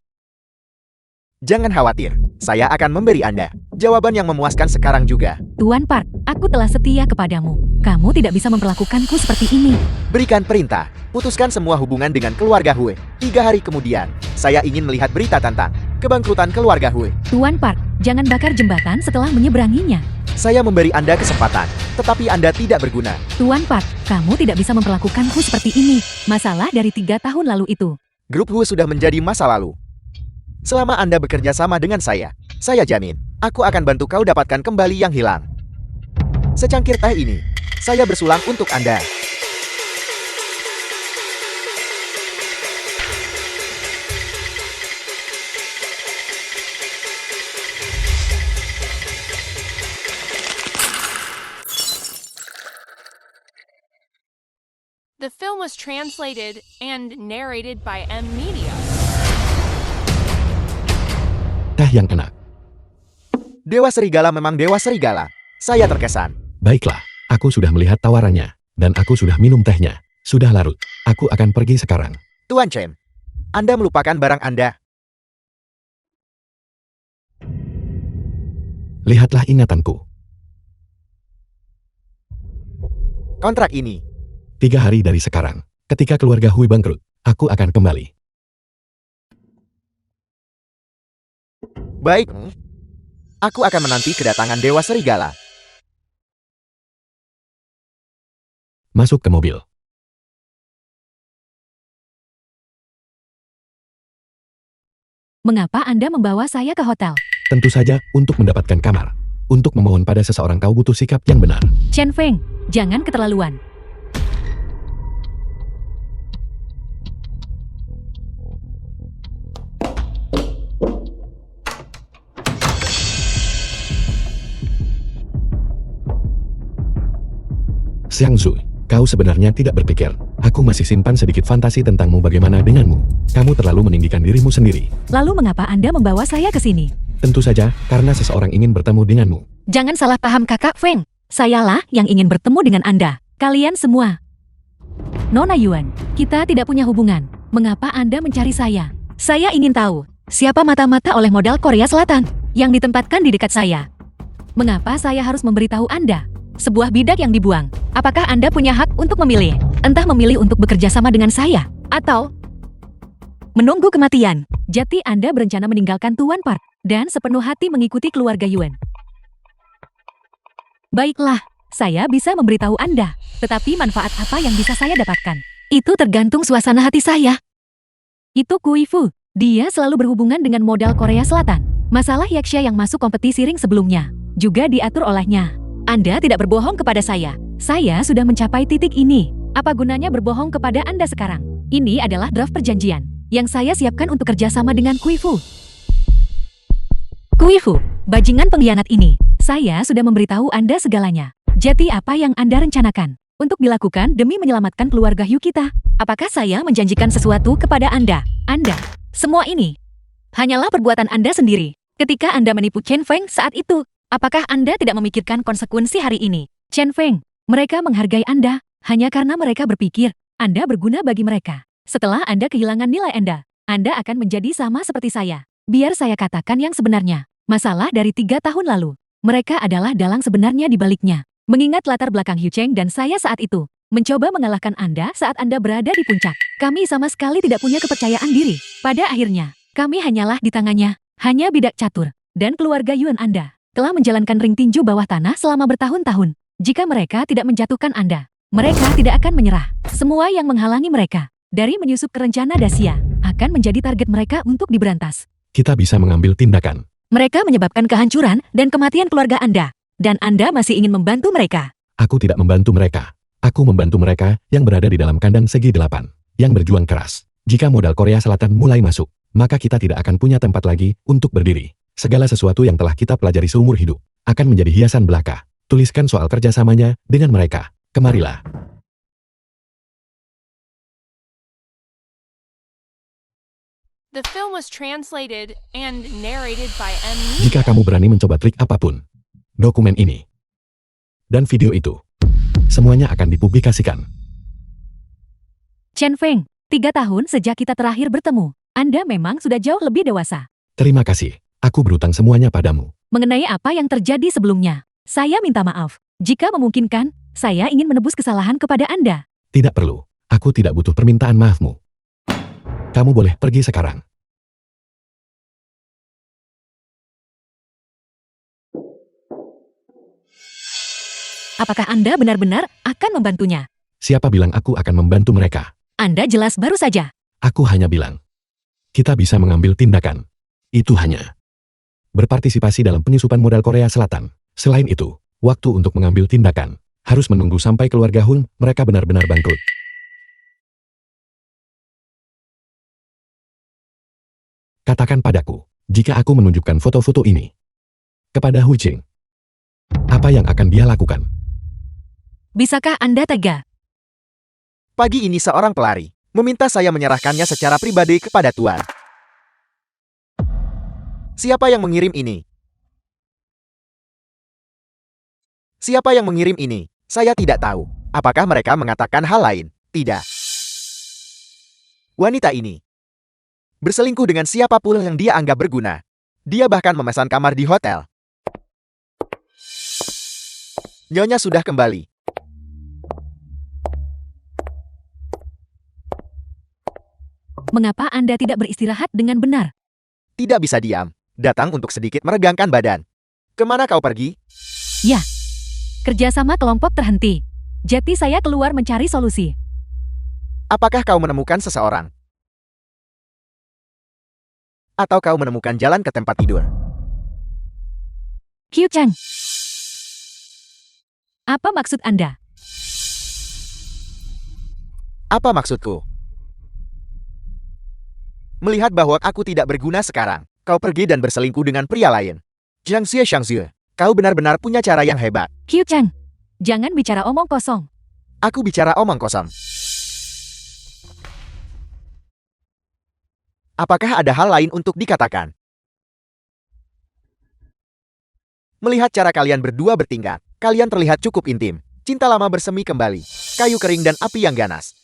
[SPEAKER 2] Jangan khawatir, saya akan memberi Anda jawaban yang memuaskan sekarang juga.
[SPEAKER 3] Tuan Park, aku telah setia kepadamu. Kamu tidak bisa memperlakukanku seperti ini.
[SPEAKER 2] Berikan perintah, putuskan semua hubungan dengan keluarga Hue. 3 hari kemudian, saya ingin melihat berita tentang kebangkrutan keluarga Hue.
[SPEAKER 3] Tuan Park, jangan bakar jembatan setelah menyeberanginya.
[SPEAKER 2] Saya memberi Anda kesempatan, tetapi Anda tidak berguna.
[SPEAKER 3] Tuan Park, kamu tidak bisa memperlakukanku seperti ini. Masalah dari 3 tahun lalu itu.
[SPEAKER 2] Grup Hue sudah menjadi masa lalu. Selama Anda bekerja sama dengan saya jamin, aku akan bantu kau dapatkan kembali yang hilang. Secangkir teh ini, saya bersulang untuk Anda.
[SPEAKER 4] The film was translated and narrated by M Media.
[SPEAKER 1] Teh yang enak.
[SPEAKER 2] Dewa Serigala memang Dewa Serigala. Saya terkesan.
[SPEAKER 1] Baiklah, aku sudah melihat tawarannya. Dan aku sudah minum tehnya. Sudah larut. Aku akan pergi sekarang.
[SPEAKER 2] Tuan Chen, Anda melupakan barang Anda.
[SPEAKER 1] Lihatlah ingatanku.
[SPEAKER 2] Kontrak ini.
[SPEAKER 1] 3 hari dari sekarang, ketika keluarga Hui bangkrut, aku akan kembali.
[SPEAKER 2] Baik. Aku akan menanti kedatangan Dewa Serigala.
[SPEAKER 1] Masuk ke mobil.
[SPEAKER 3] Mengapa Anda membawa saya ke hotel?
[SPEAKER 1] Tentu saja untuk mendapatkan kamar. Untuk memohon pada seseorang kau butuh sikap yang benar.
[SPEAKER 3] Chen Feng, jangan keterlaluan.
[SPEAKER 1] Xiang Zui, kau sebenarnya tidak berpikir. Aku masih simpan sedikit fantasi tentangmu bagaimana denganmu. Kamu terlalu meninggikan dirimu sendiri.
[SPEAKER 3] Lalu mengapa Anda membawa saya ke sini?
[SPEAKER 1] Tentu saja, karena seseorang ingin bertemu denganmu.
[SPEAKER 3] Jangan salah paham Kakak Feng. Sayalah yang ingin bertemu dengan Anda. Kalian semua. Nona Yuan, kita tidak punya hubungan. Mengapa Anda mencari saya? Saya ingin tahu, siapa mata-mata oleh modal Korea Selatan yang ditempatkan di dekat saya? Mengapa saya harus memberitahu Anda? Sebuah bidak yang dibuang. Apakah Anda punya hak untuk memilih? Entah memilih untuk bekerja sama dengan saya, atau menunggu kematian. Jati Anda berencana meninggalkan Tuan Park, dan sepenuh hati mengikuti keluarga Yuan. Baiklah, saya bisa memberitahu Anda. Tetapi manfaat apa yang bisa saya dapatkan? Itu tergantung suasana hati saya. Itu Kui Fu. Dia selalu berhubungan dengan modal Korea Selatan. Masalah Yaksha yang masuk kompetisi ring sebelumnya juga diatur olehnya. Anda tidak berbohong kepada saya. Saya sudah mencapai titik ini. Apa gunanya berbohong kepada Anda sekarang? Ini adalah draft perjanjian yang saya siapkan untuk kerjasama dengan Kui Fu. Kui Fu, bajingan pengkhianat ini. Saya sudah memberitahu Anda segalanya. Jadi apa yang Anda rencanakan untuk dilakukan demi menyelamatkan keluarga Yu kita? Apakah saya menjanjikan sesuatu kepada Anda? Anda, semua ini hanyalah perbuatan Anda sendiri. Ketika Anda menipu Chen Feng saat itu, apakah Anda tidak memikirkan konsekuensi hari ini? Chen Feng, mereka menghargai Anda hanya karena mereka berpikir Anda berguna bagi mereka. Setelah Anda kehilangan nilai Anda akan menjadi sama seperti saya. Biar saya katakan yang sebenarnya. Masalah dari 3 tahun lalu. Mereka adalah dalang sebenarnya di baliknya. Mengingat latar belakang Yu Cheng dan saya saat itu, mencoba mengalahkan Anda saat Anda berada di puncak. Kami sama sekali tidak punya kepercayaan diri. Pada akhirnya, kami hanyalah di tangannya. Hanya bidak catur dan keluarga Yuan Anda telah menjalankan ring tinju bawah tanah selama bertahun-tahun. Jika mereka tidak menjatuhkan Anda, mereka tidak akan menyerah. Semua yang menghalangi mereka dari menyusup ke rencana Dacia akan menjadi target mereka untuk diberantas.
[SPEAKER 1] Kita bisa mengambil tindakan.
[SPEAKER 3] Mereka menyebabkan kehancuran dan kematian keluarga Anda. Dan Anda masih ingin membantu mereka.
[SPEAKER 1] Aku tidak membantu mereka. Aku membantu mereka yang berada di dalam kandang segi 8, yang berjuang keras. Jika modal Korea Selatan mulai masuk, maka kita tidak akan punya tempat lagi untuk berdiri. Segala sesuatu yang telah kita pelajari seumur hidup akan menjadi hiasan belaka. Tuliskan soal kerjasamanya dengan mereka. Kemarilah.
[SPEAKER 4] The film was translated and narrated by M Media.
[SPEAKER 1] Jika kamu berani mencoba trik apapun, dokumen ini dan video itu semuanya akan dipublikasikan.
[SPEAKER 3] Chen Feng, 3 tahun sejak kita terakhir bertemu. Anda memang sudah jauh lebih dewasa.
[SPEAKER 1] Terima kasih, aku berutang semuanya padamu.
[SPEAKER 3] Mengenai apa yang terjadi sebelumnya, saya minta maaf. Jika memungkinkan, saya ingin menebus kesalahan kepada Anda.
[SPEAKER 1] Tidak perlu, aku tidak butuh permintaan maafmu. Kamu boleh pergi sekarang.
[SPEAKER 3] Apakah Anda benar-benar akan membantunya?
[SPEAKER 1] Siapa bilang aku akan membantu mereka?
[SPEAKER 3] Anda jelas baru saja.
[SPEAKER 1] Aku hanya bilang, kita bisa mengambil tindakan. Itu hanya berpartisipasi dalam penyusupan modal Korea Selatan. Selain itu, waktu untuk mengambil tindakan harus menunggu sampai keluarga Hun mereka benar-benar bangkrut. Katakan padaku, jika aku menunjukkan foto-foto ini kepada Hu Jing, apa yang akan dia lakukan?
[SPEAKER 3] Bisakah Anda tega?
[SPEAKER 2] Pagi ini seorang pelari meminta saya menyerahkannya secara pribadi kepada Tuan. Siapa yang mengirim ini? Siapa yang mengirim ini? Saya tidak tahu. Apakah mereka mengatakan hal lain? Tidak. Wanita ini berselingkuh dengan siapapun yang dia anggap berguna. Dia bahkan memesan kamar di hotel. Nyonya sudah kembali.
[SPEAKER 3] Mengapa Anda tidak beristirahat dengan benar?
[SPEAKER 2] Tidak bisa diam. Datang untuk sedikit meregangkan badan. Kemana kau pergi?
[SPEAKER 3] Ya, kerjasama kelompok terhenti. Jadi saya keluar mencari solusi.
[SPEAKER 2] Apakah kau menemukan seseorang? Atau kau menemukan jalan ke tempat tidur?
[SPEAKER 3] Hugh Chang. Apa maksud Anda?
[SPEAKER 2] Apa maksudku? Melihat bahwa aku tidak berguna sekarang, kau pergi dan berselingkuh dengan pria lain. Jiang Xie, kau benar-benar punya cara yang hebat.
[SPEAKER 3] Hugh Chang, jangan bicara omong kosong.
[SPEAKER 2] Aku bicara omong kosong. Apakah ada hal lain untuk dikatakan? Melihat cara kalian berdua bertingkah, kalian terlihat cukup intim. Cinta lama bersemi kembali. Kayu kering dan api yang ganas.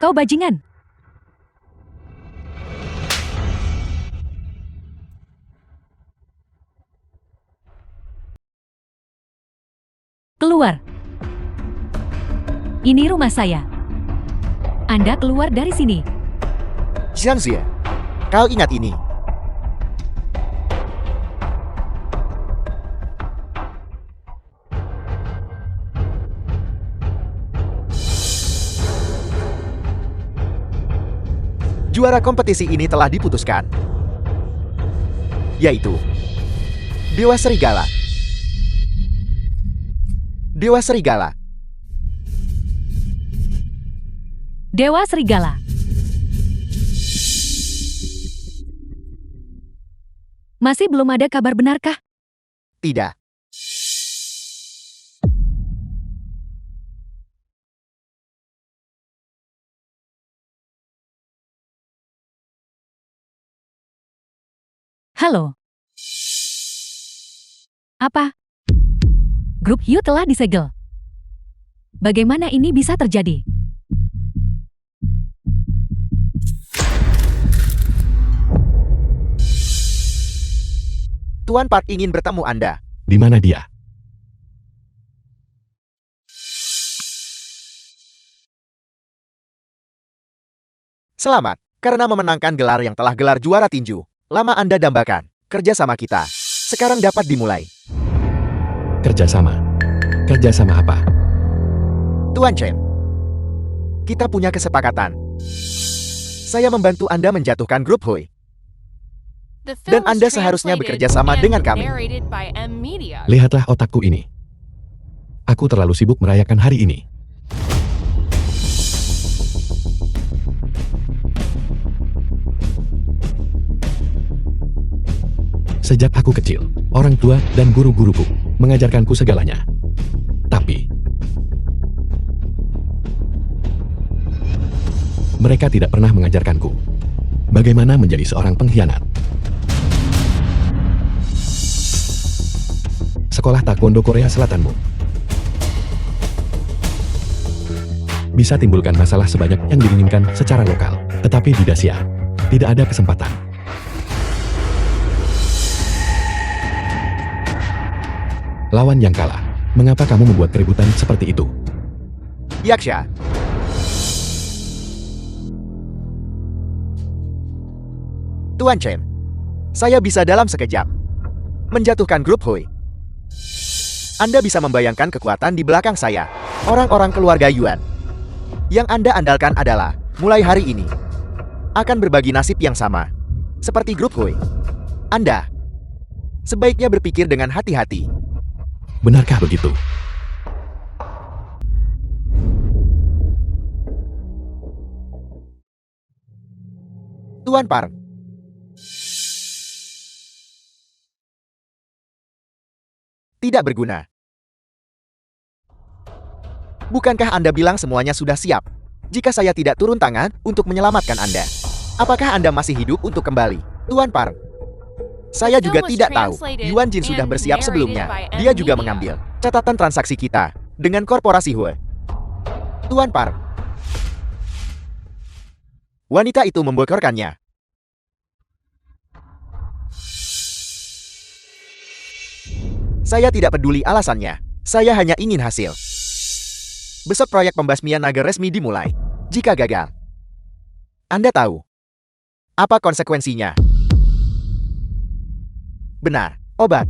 [SPEAKER 3] Kau bajingan. Keluar. Ini rumah saya. Anda keluar dari sini.
[SPEAKER 2] Jiang Xie, kau ingat ini. Juara kompetisi ini telah diputuskan, yaitu Dewa Serigala. Dewa Serigala.
[SPEAKER 3] Dewa Serigala. Masih belum ada kabar benarkah?
[SPEAKER 2] Tidak.
[SPEAKER 3] Halo. Apa? Grup Hugh telah disegel. Bagaimana ini bisa terjadi?
[SPEAKER 2] Tuan Park ingin bertemu Anda.
[SPEAKER 1] Di mana dia?
[SPEAKER 2] Selamat, karena memenangkan gelar yang telah gelar juara tinju. Lama Anda dambakan. Kerjasama kita sekarang dapat dimulai.
[SPEAKER 1] Kerjasama. Kerjasama apa?
[SPEAKER 2] Tuan Chen, kita punya kesepakatan. Saya membantu Anda menjatuhkan grup Hui. Dan Anda seharusnya bekerja sama dengan kami.
[SPEAKER 1] Lihatlah otakku ini. Aku terlalu sibuk merayakan hari ini. Sejak aku kecil, orang tua dan guru-guruku mengajarkanku segalanya. Tapi, mereka tidak pernah mengajarkanku bagaimana menjadi seorang pengkhianat. Sekolah Taekwondo Korea Selatanmu bisa timbulkan masalah sebanyak yang diinginkan secara lokal. Tetapi di Dacia, tidak ada kesempatan. Lawan yang kalah. Mengapa kamu membuat keributan seperti itu?
[SPEAKER 2] Yaksha. Tuan Chen, saya bisa dalam sekejap menjatuhkan grup Hui. Anda bisa membayangkan kekuatan di belakang saya. Orang-orang keluarga Yuan yang Anda andalkan adalah, mulai hari ini, akan berbagi nasib yang sama seperti grup Hui. Anda sebaiknya berpikir dengan hati-hati.
[SPEAKER 1] Benarkah begitu?
[SPEAKER 2] Tuan Park, tidak berguna. Bukankah Anda bilang semuanya sudah siap? Jika saya tidak turun tangan untuk menyelamatkan Anda, apakah Anda masih hidup untuk kembali? Tuan Park, saya juga tidak tahu. Yuan Jin sudah bersiap sebelumnya. Dia juga mengambil catatan transaksi kita dengan korporasi Hue. Tuan Park, wanita itu membocorkannya. Saya tidak peduli alasannya. Saya hanya ingin hasil. Besok proyek pembasmian naga resmi dimulai. Jika gagal, Anda tahu apa konsekuensinya? Benar, obat.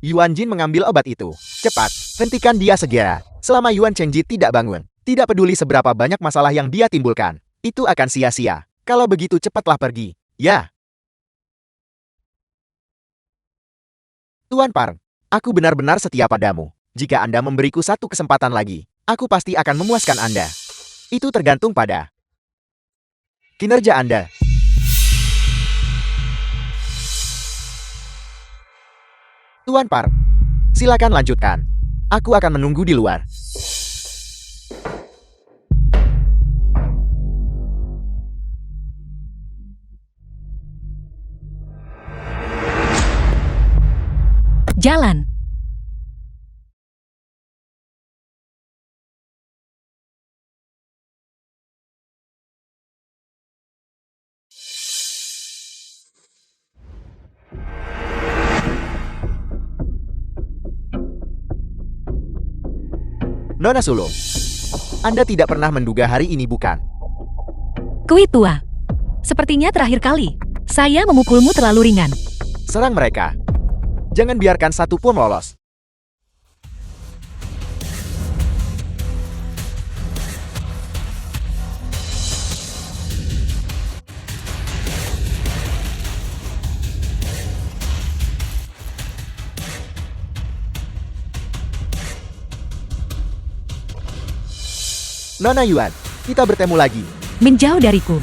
[SPEAKER 2] Yuan Jin mengambil obat itu. Cepat, hentikan dia segera. Selama Yuan Chengji tidak bangun, tidak peduli seberapa banyak masalah yang dia timbulkan, itu akan sia-sia. Kalau begitu cepatlah pergi. Ya. Tuan Park, aku benar-benar setia padamu. Jika Anda memberiku satu kesempatan lagi, aku pasti akan memuaskan Anda. Itu tergantung pada kinerja Anda. Tuan Park, silakan lanjutkan. Aku akan menunggu di luar.
[SPEAKER 3] Jalan.
[SPEAKER 2] Nona Sulung, Anda tidak pernah menduga hari ini, bukan?
[SPEAKER 3] Kui tua. Sepertinya terakhir kali. Saya memukulmu terlalu ringan.
[SPEAKER 2] Serang mereka. Jangan biarkan satu pun lolos. Nona Yuan, kita bertemu lagi.
[SPEAKER 3] Menjauh dariku.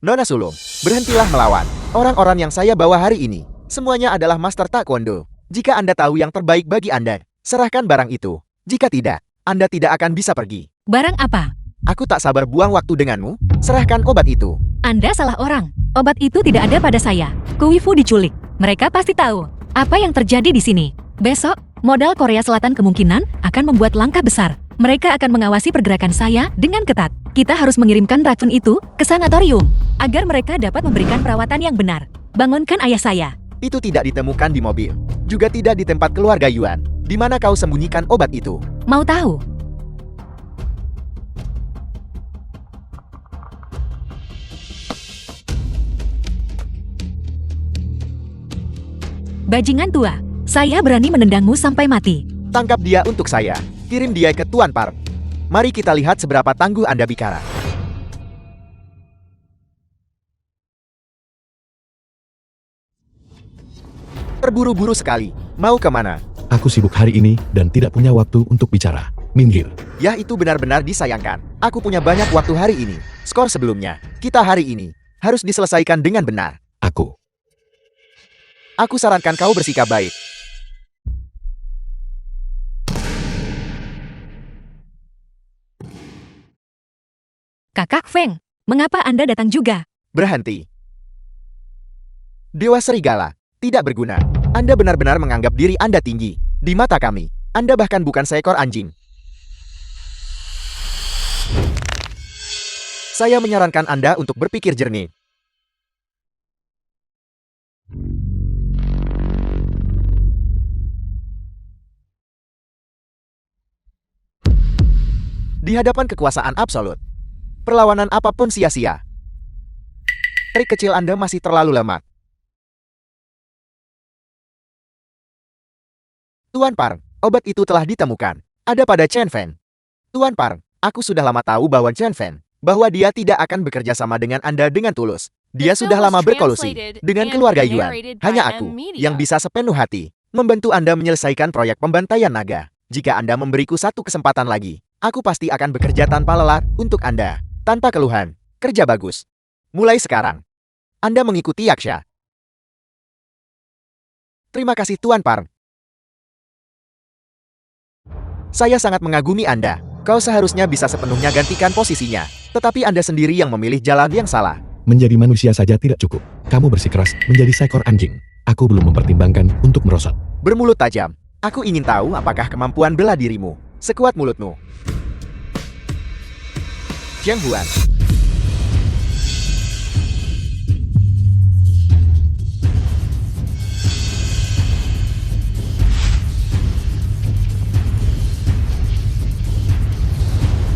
[SPEAKER 2] Nona Sulung, berhentilah melawan. Orang-orang yang saya bawa hari ini, semuanya adalah Master Taekwondo. Jika Anda tahu yang terbaik bagi Anda, serahkan barang itu. Jika tidak, Anda tidak akan bisa pergi.
[SPEAKER 3] Barang apa?
[SPEAKER 2] Aku tak sabar buang waktu denganmu. Serahkan obat itu.
[SPEAKER 3] Anda salah orang. Obat itu tidak ada pada saya. Kuifu diculik. Mereka pasti tahu apa yang terjadi di sini. Besok, modal Korea Selatan kemungkinan akan membuat langkah besar. Mereka akan mengawasi pergerakan saya dengan ketat. Kita harus mengirimkan racun itu ke sanatorium agar mereka dapat memberikan perawatan yang benar. Bangunkan ayah saya.
[SPEAKER 2] Itu tidak ditemukan di mobil. Juga tidak di tempat keluarga Yuan. Di mana kau sembunyikan obat itu?
[SPEAKER 3] Mau tahu? Bajingan tua, saya berani menendangmu sampai mati.
[SPEAKER 2] Tangkap dia untuk saya. Kirim dia ke Tuan Park. Mari kita lihat seberapa tangguh Anda bicara. Terburu-buru sekali. Mau kemana?
[SPEAKER 1] Aku sibuk hari ini dan tidak punya waktu untuk bicara. Minggir.
[SPEAKER 2] Ya, itu benar-benar disayangkan. Aku punya banyak waktu hari ini. Skor sebelumnya, kita hari ini harus diselesaikan dengan benar.
[SPEAKER 1] Aku
[SPEAKER 2] Aku sarankan kau bersikap baik.
[SPEAKER 3] Kakak Feng, mengapa Anda datang juga?
[SPEAKER 2] Berhenti. Dewa Serigala, tidak berguna. Anda benar-benar menganggap diri Anda tinggi. Di mata kami, Anda bahkan bukan seekor anjing. Saya menyarankan Anda untuk berpikir jernih. Di hadapan kekuasaan absolut, perlawanan apapun sia-sia. Trik kecil Anda masih terlalu lemah. Tuan Park, obat itu telah ditemukan. Ada pada Chen Fen. Tuan Park, aku sudah lama tahu bahwa Chen Fen, bahwa dia tidak akan bekerja sama dengan Anda dengan tulus. Dia
[SPEAKER 4] The
[SPEAKER 2] sudah
[SPEAKER 4] film
[SPEAKER 2] lama
[SPEAKER 4] was
[SPEAKER 2] berkolusi
[SPEAKER 4] translated
[SPEAKER 2] dengan
[SPEAKER 4] and
[SPEAKER 2] keluarga Yuan.
[SPEAKER 4] narrated by
[SPEAKER 2] Hanya
[SPEAKER 4] M
[SPEAKER 2] aku
[SPEAKER 4] Media.
[SPEAKER 2] yang bisa sepenuh hati membantu Anda menyelesaikan proyek pembantaian naga. Jika Anda memberiku satu kesempatan lagi, aku pasti akan bekerja tanpa lelah untuk Anda. Tanpa keluhan. Kerja bagus. Mulai sekarang, Anda mengikuti Yaksha. Terima kasih Tuan Park. Saya sangat mengagumi Anda. Kau seharusnya bisa sepenuhnya gantikan posisinya. Tetapi Anda sendiri yang memilih jalan yang salah.
[SPEAKER 1] Menjadi manusia saja tidak cukup. Kamu bersikeras menjadi seekor anjing. Aku belum mempertimbangkan untuk merosot.
[SPEAKER 2] Bermulut tajam. Aku ingin tahu apakah kemampuan bela dirimu sekuat mulutmu. Jiang Huan.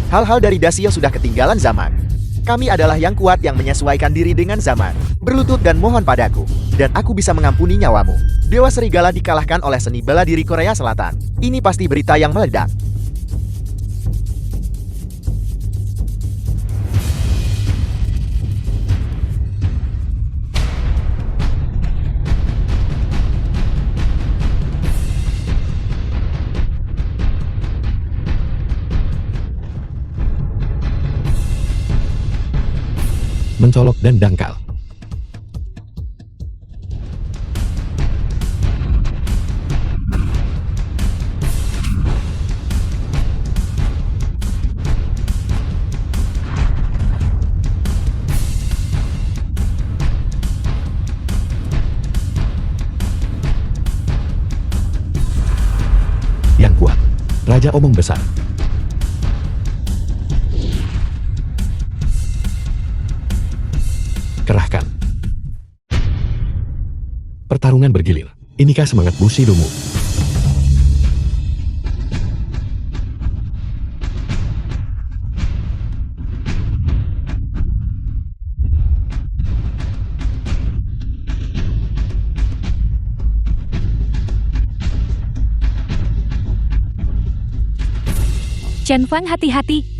[SPEAKER 2] Hal-hal dari Dasio sudah ketinggalan zaman. Kami adalah yang kuat yang menyesuaikan diri dengan zaman. Berlutut dan mohon padaku, dan aku bisa mengampuni nyawamu. Dewa Serigala dikalahkan oleh seni bela diri Korea Selatan. Ini pasti berita yang meledak.
[SPEAKER 1] Mencolok dan dangkal. Yang kuat. Raja omong besar. Kerahkan. Pertarungan bergilir. Inikah semangat Bushidomu?
[SPEAKER 3] Chen Fang, hati-hati.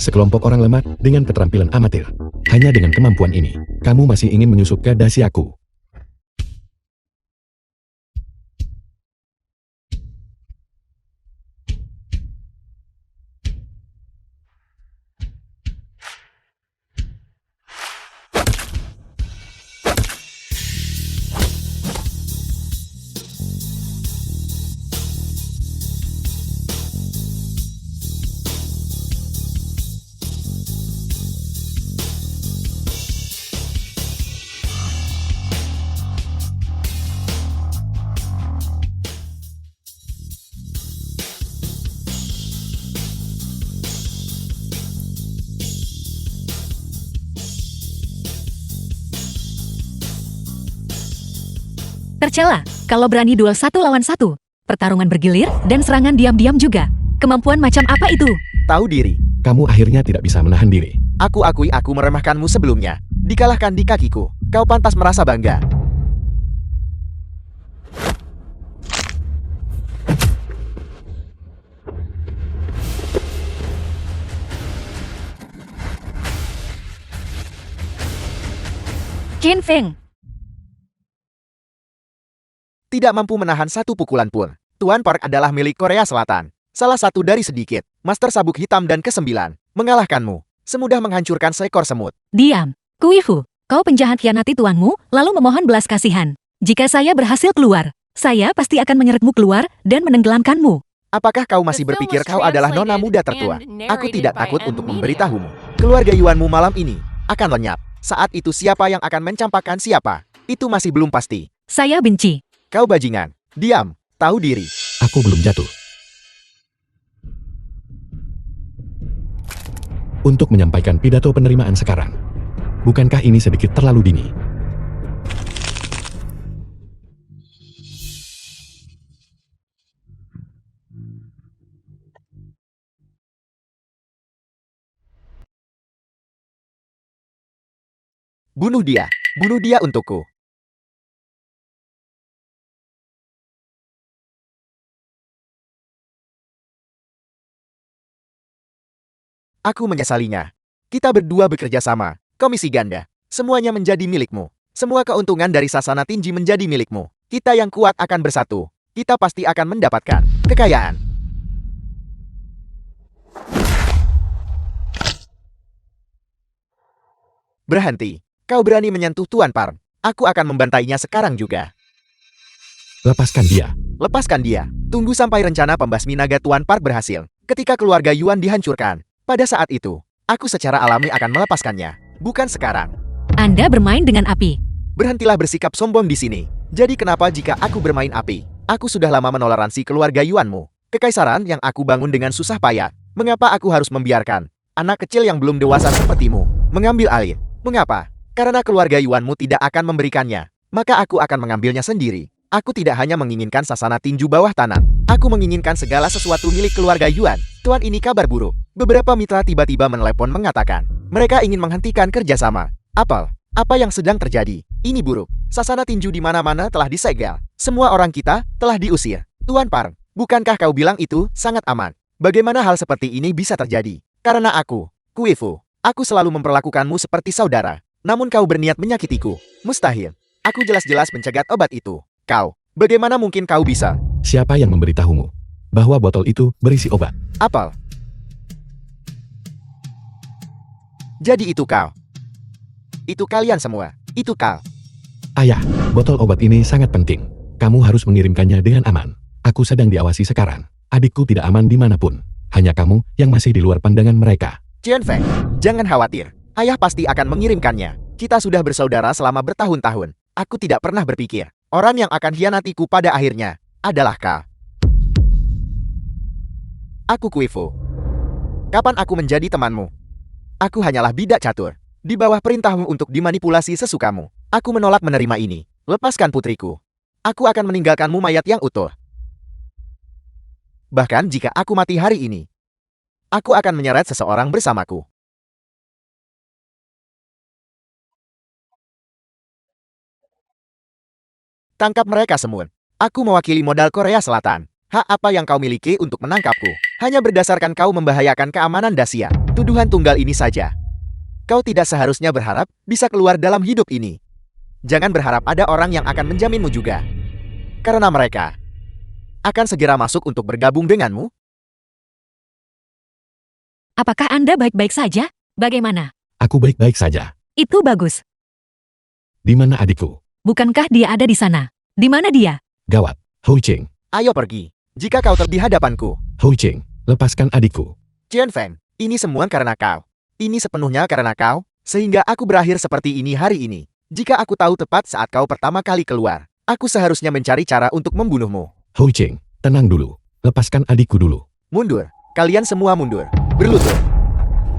[SPEAKER 1] Sekelompok orang lemah dengan keterampilan amatir. Hanya dengan kemampuan ini, kamu masih ingin menyusup ke dasi aku.
[SPEAKER 3] Tercela, kalau berani duel 1 lawan 1. Pertarungan bergilir dan serangan diam-diam juga. Kemampuan macam apa itu?
[SPEAKER 2] Tahu diri.
[SPEAKER 1] Kamu akhirnya tidak bisa menahan diri.
[SPEAKER 2] Aku akui aku meremehkanmu sebelumnya. Dikalahkan di kakiku. Kau pantas merasa bangga.
[SPEAKER 3] Chen Feng,
[SPEAKER 2] Tidak mampu menahan satu pukulan pun. Tuan Park adalah milik Korea Selatan. Salah satu dari sedikit. Master Sabuk Hitam dan ke-9. Mengalahkanmu. Semudah menghancurkan seekor semut.
[SPEAKER 3] diam. Kuifu, kau penjahat hianati tuanmu, lalu memohon belas kasihan. Jika saya berhasil keluar, saya pasti akan menyeretmu keluar dan menenggelamkanmu.
[SPEAKER 2] Apakah kau masih berpikir kau adalah nona muda tertua? Aku tidak takut untuk memberitahumu. Keluarga Yuanmu malam ini akan lenyap. Saat itu siapa yang akan mencampakkan siapa? Itu masih belum pasti.
[SPEAKER 3] Saya benci.
[SPEAKER 2] Kau bajingan. Diam. Tahu diri.
[SPEAKER 1] Aku belum jatuh. Untuk menyampaikan pidato penerimaan sekarang. Bukankah ini sedikit terlalu dini?
[SPEAKER 2] Bunuh dia. Bunuh dia untukku. Aku menyesalinya. Kita berdua bekerja sama. Komisi ganda. Semuanya menjadi milikmu. Semua keuntungan dari Sasana Tinji menjadi milikmu. Kita yang kuat akan bersatu. Kita pasti akan mendapatkan kekayaan. Berhenti. Kau berani menyentuh Tuan Park. Aku akan membantainya sekarang juga.
[SPEAKER 1] Lepaskan dia.
[SPEAKER 2] Lepaskan dia. Tunggu sampai rencana pembasmi naga Tuan Park berhasil. Ketika keluarga Yuan dihancurkan. Pada saat itu, aku secara alami akan melepaskannya. Bukan sekarang.
[SPEAKER 3] Anda bermain dengan api.
[SPEAKER 2] Berhentilah bersikap sombong di sini. Jadi kenapa jika aku bermain api? Aku sudah lama menoleransi keluarga Yuanmu. Kekaisaran yang aku bangun dengan susah payah. Mengapa aku harus membiarkan anak kecil yang belum dewasa sepertimu mengambil alih? Mengapa? Karena keluarga Yuanmu tidak akan memberikannya. Maka aku akan mengambilnya sendiri. Aku tidak hanya menginginkan sasana tinju bawah tanah. Aku menginginkan segala sesuatu milik keluarga Yuan. Tuan, ini kabar buruk. Beberapa mitra tiba-tiba menelepon mengatakan mereka ingin menghentikan kerjasama. Apa yang sedang terjadi? Ini buruk. Sasana tinju di mana-mana telah disegel. Semua orang kita telah diusir. Tuan Park, bukankah kau bilang itu sangat aman? Bagaimana hal seperti ini bisa terjadi? Karena aku, Kuifu, aku selalu memperlakukanmu seperti saudara. Namun kau berniat menyakitiku. Mustahil. Aku jelas-jelas mencegat obat itu. Kau, bagaimana mungkin kau bisa?
[SPEAKER 1] Siapa yang memberitahumu bahwa botol itu berisi obat?
[SPEAKER 2] Apel. Jadi itu kau. Itu kalian semua. Itu kau.
[SPEAKER 1] Ayah, botol obat ini sangat penting. Kamu harus mengirimkannya dengan aman. Aku sedang diawasi sekarang. Adikku tidak aman dimanapun. Hanya kamu yang masih di luar pandangan mereka.
[SPEAKER 2] Chen Feng, jangan khawatir. Ayah pasti akan mengirimkannya. Kita sudah bersaudara selama bertahun-tahun. Aku tidak pernah berpikir orang yang akan hianatiku pada akhirnya adalah kau. Aku Kuifu. Kapan aku menjadi temanmu? Aku hanyalah bidak catur. Di bawah perintahmu untuk dimanipulasi sesukamu. Aku menolak menerima ini. Lepaskan putriku. Aku akan meninggalkanmu mayat yang utuh. Bahkan jika aku mati hari ini, aku akan menyeret seseorang bersamaku. Tangkap mereka semua. Aku mewakili modal Korea Selatan. Hak apa yang kau miliki untuk menangkapku? Hanya berdasarkan kau membahayakan keamanan Dacia. Tuduhan tunggal ini saja. Kau tidak seharusnya berharap bisa keluar dalam hidup ini. Jangan berharap ada orang yang akan menjaminmu juga. Karena mereka akan segera masuk untuk bergabung denganmu.
[SPEAKER 3] Apakah Anda baik-baik saja? Bagaimana?
[SPEAKER 1] Aku baik-baik saja.
[SPEAKER 3] Itu bagus.
[SPEAKER 1] Di mana adikku?
[SPEAKER 3] Bukankah dia ada di sana? Di mana dia?
[SPEAKER 1] Gawat. Hui Ching.
[SPEAKER 2] Ayo pergi. Jika kau di hadapanku.
[SPEAKER 1] Hui Ching, lepaskan adikku.
[SPEAKER 2] Chen Feng, ini semua karena kau. Ini sepenuhnya karena kau, sehingga aku berakhir seperti ini hari ini. Jika aku tahu tepat saat kau pertama kali keluar, aku seharusnya mencari cara untuk membunuhmu.
[SPEAKER 1] Hui Ching, tenang dulu. Lepaskan adikku dulu.
[SPEAKER 2] Mundur. Kalian semua mundur. Berlutut.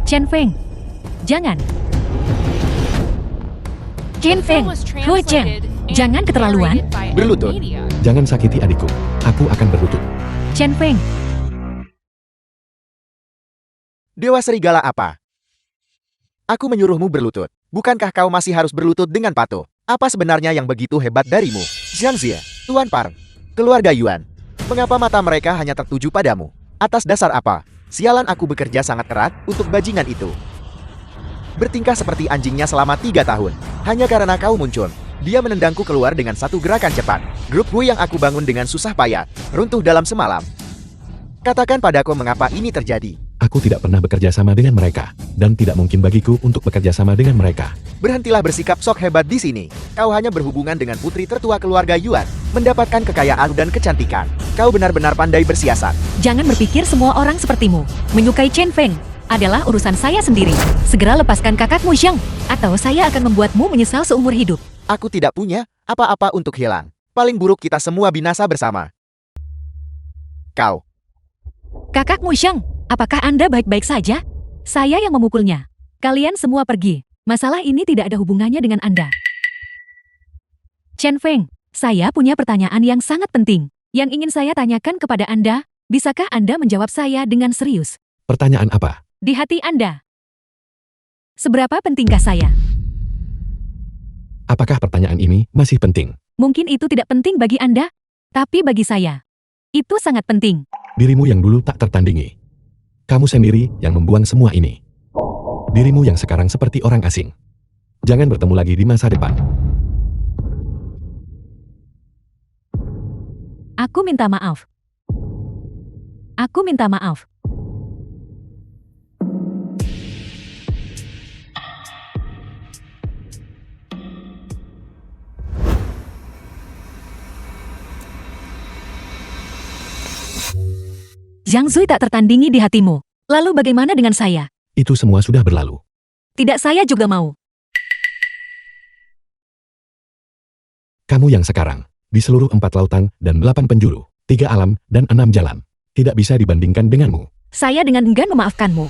[SPEAKER 3] Chen Feng, jangan. Chen
[SPEAKER 4] The
[SPEAKER 3] Feng,
[SPEAKER 4] film was
[SPEAKER 3] Hui Chen,
[SPEAKER 4] translated and
[SPEAKER 3] jangan keterlaluan.
[SPEAKER 4] narrated by
[SPEAKER 2] Berlutut.
[SPEAKER 4] Media.
[SPEAKER 1] Jangan sakiti adikku. Aku akan berlutut.
[SPEAKER 3] Chen Feng,
[SPEAKER 2] Dewa serigala apa? Aku menyuruhmu berlutut. Bukankah kau masih harus berlutut dengan patuh? Apa sebenarnya yang begitu hebat darimu? Zhang Zhe, Tuan Parng, keluarga Yuan. Mengapa mata mereka hanya tertuju padamu? Atas dasar apa? Sialan aku bekerja sangat keras untuk bajingan itu. Bertingkah seperti anjingnya selama 3 tahun. Hanya karena kau muncul. Dia menendangku keluar dengan satu gerakan cepat. Grup Wu yang aku bangun dengan susah payah, runtuh dalam semalam. Katakan padaku mengapa ini terjadi.
[SPEAKER 1] Aku tidak pernah bekerja sama dengan mereka, dan tidak mungkin bagiku untuk bekerja sama dengan mereka.
[SPEAKER 2] Berhentilah bersikap sok hebat di sini. Kau hanya berhubungan dengan putri tertua keluarga Yuan, mendapatkan kekayaan dan kecantikan. Kau benar-benar pandai bersiasat.
[SPEAKER 3] Jangan berpikir semua orang sepertimu. Menyukai Chen Feng adalah urusan saya sendiri. Segera lepaskan kakakmu Zhang, atau saya akan membuatmu menyesal seumur hidup.
[SPEAKER 2] Aku tidak punya apa-apa untuk hilang. Paling buruk kita semua binasa bersama. Kau.
[SPEAKER 3] Kakakmu Zhang, apakah Anda baik-baik saja? Saya yang memukulnya. Kalian semua pergi. Masalah ini tidak ada hubungannya dengan Anda. Chen Feng, saya punya pertanyaan yang sangat penting. Yang ingin saya tanyakan kepada Anda, bisakah Anda menjawab saya dengan serius?
[SPEAKER 1] Pertanyaan apa?
[SPEAKER 3] Di hati Anda, seberapa pentingkah saya?
[SPEAKER 1] Apakah pertanyaan ini masih penting?
[SPEAKER 3] Mungkin itu tidak penting bagi Anda, tapi bagi saya, itu sangat penting.
[SPEAKER 1] Dirimu yang dulu tak tertandingi. Kamu sendiri yang membuang semua ini. Dirimu yang sekarang seperti orang asing. Jangan bertemu lagi di masa depan.
[SPEAKER 3] Aku minta maaf. Aku minta maaf. Zhang Zui tak tertandingi di hatimu. Lalu bagaimana dengan saya?
[SPEAKER 1] Itu semua sudah berlalu.
[SPEAKER 3] Tidak, saya juga mau.
[SPEAKER 1] Kamu yang sekarang, di seluruh 4 lautan dan 8 penjuru, 3 alam dan 6 jalan, tidak bisa dibandingkan denganmu.
[SPEAKER 3] Saya dengan enggan memaafkanmu.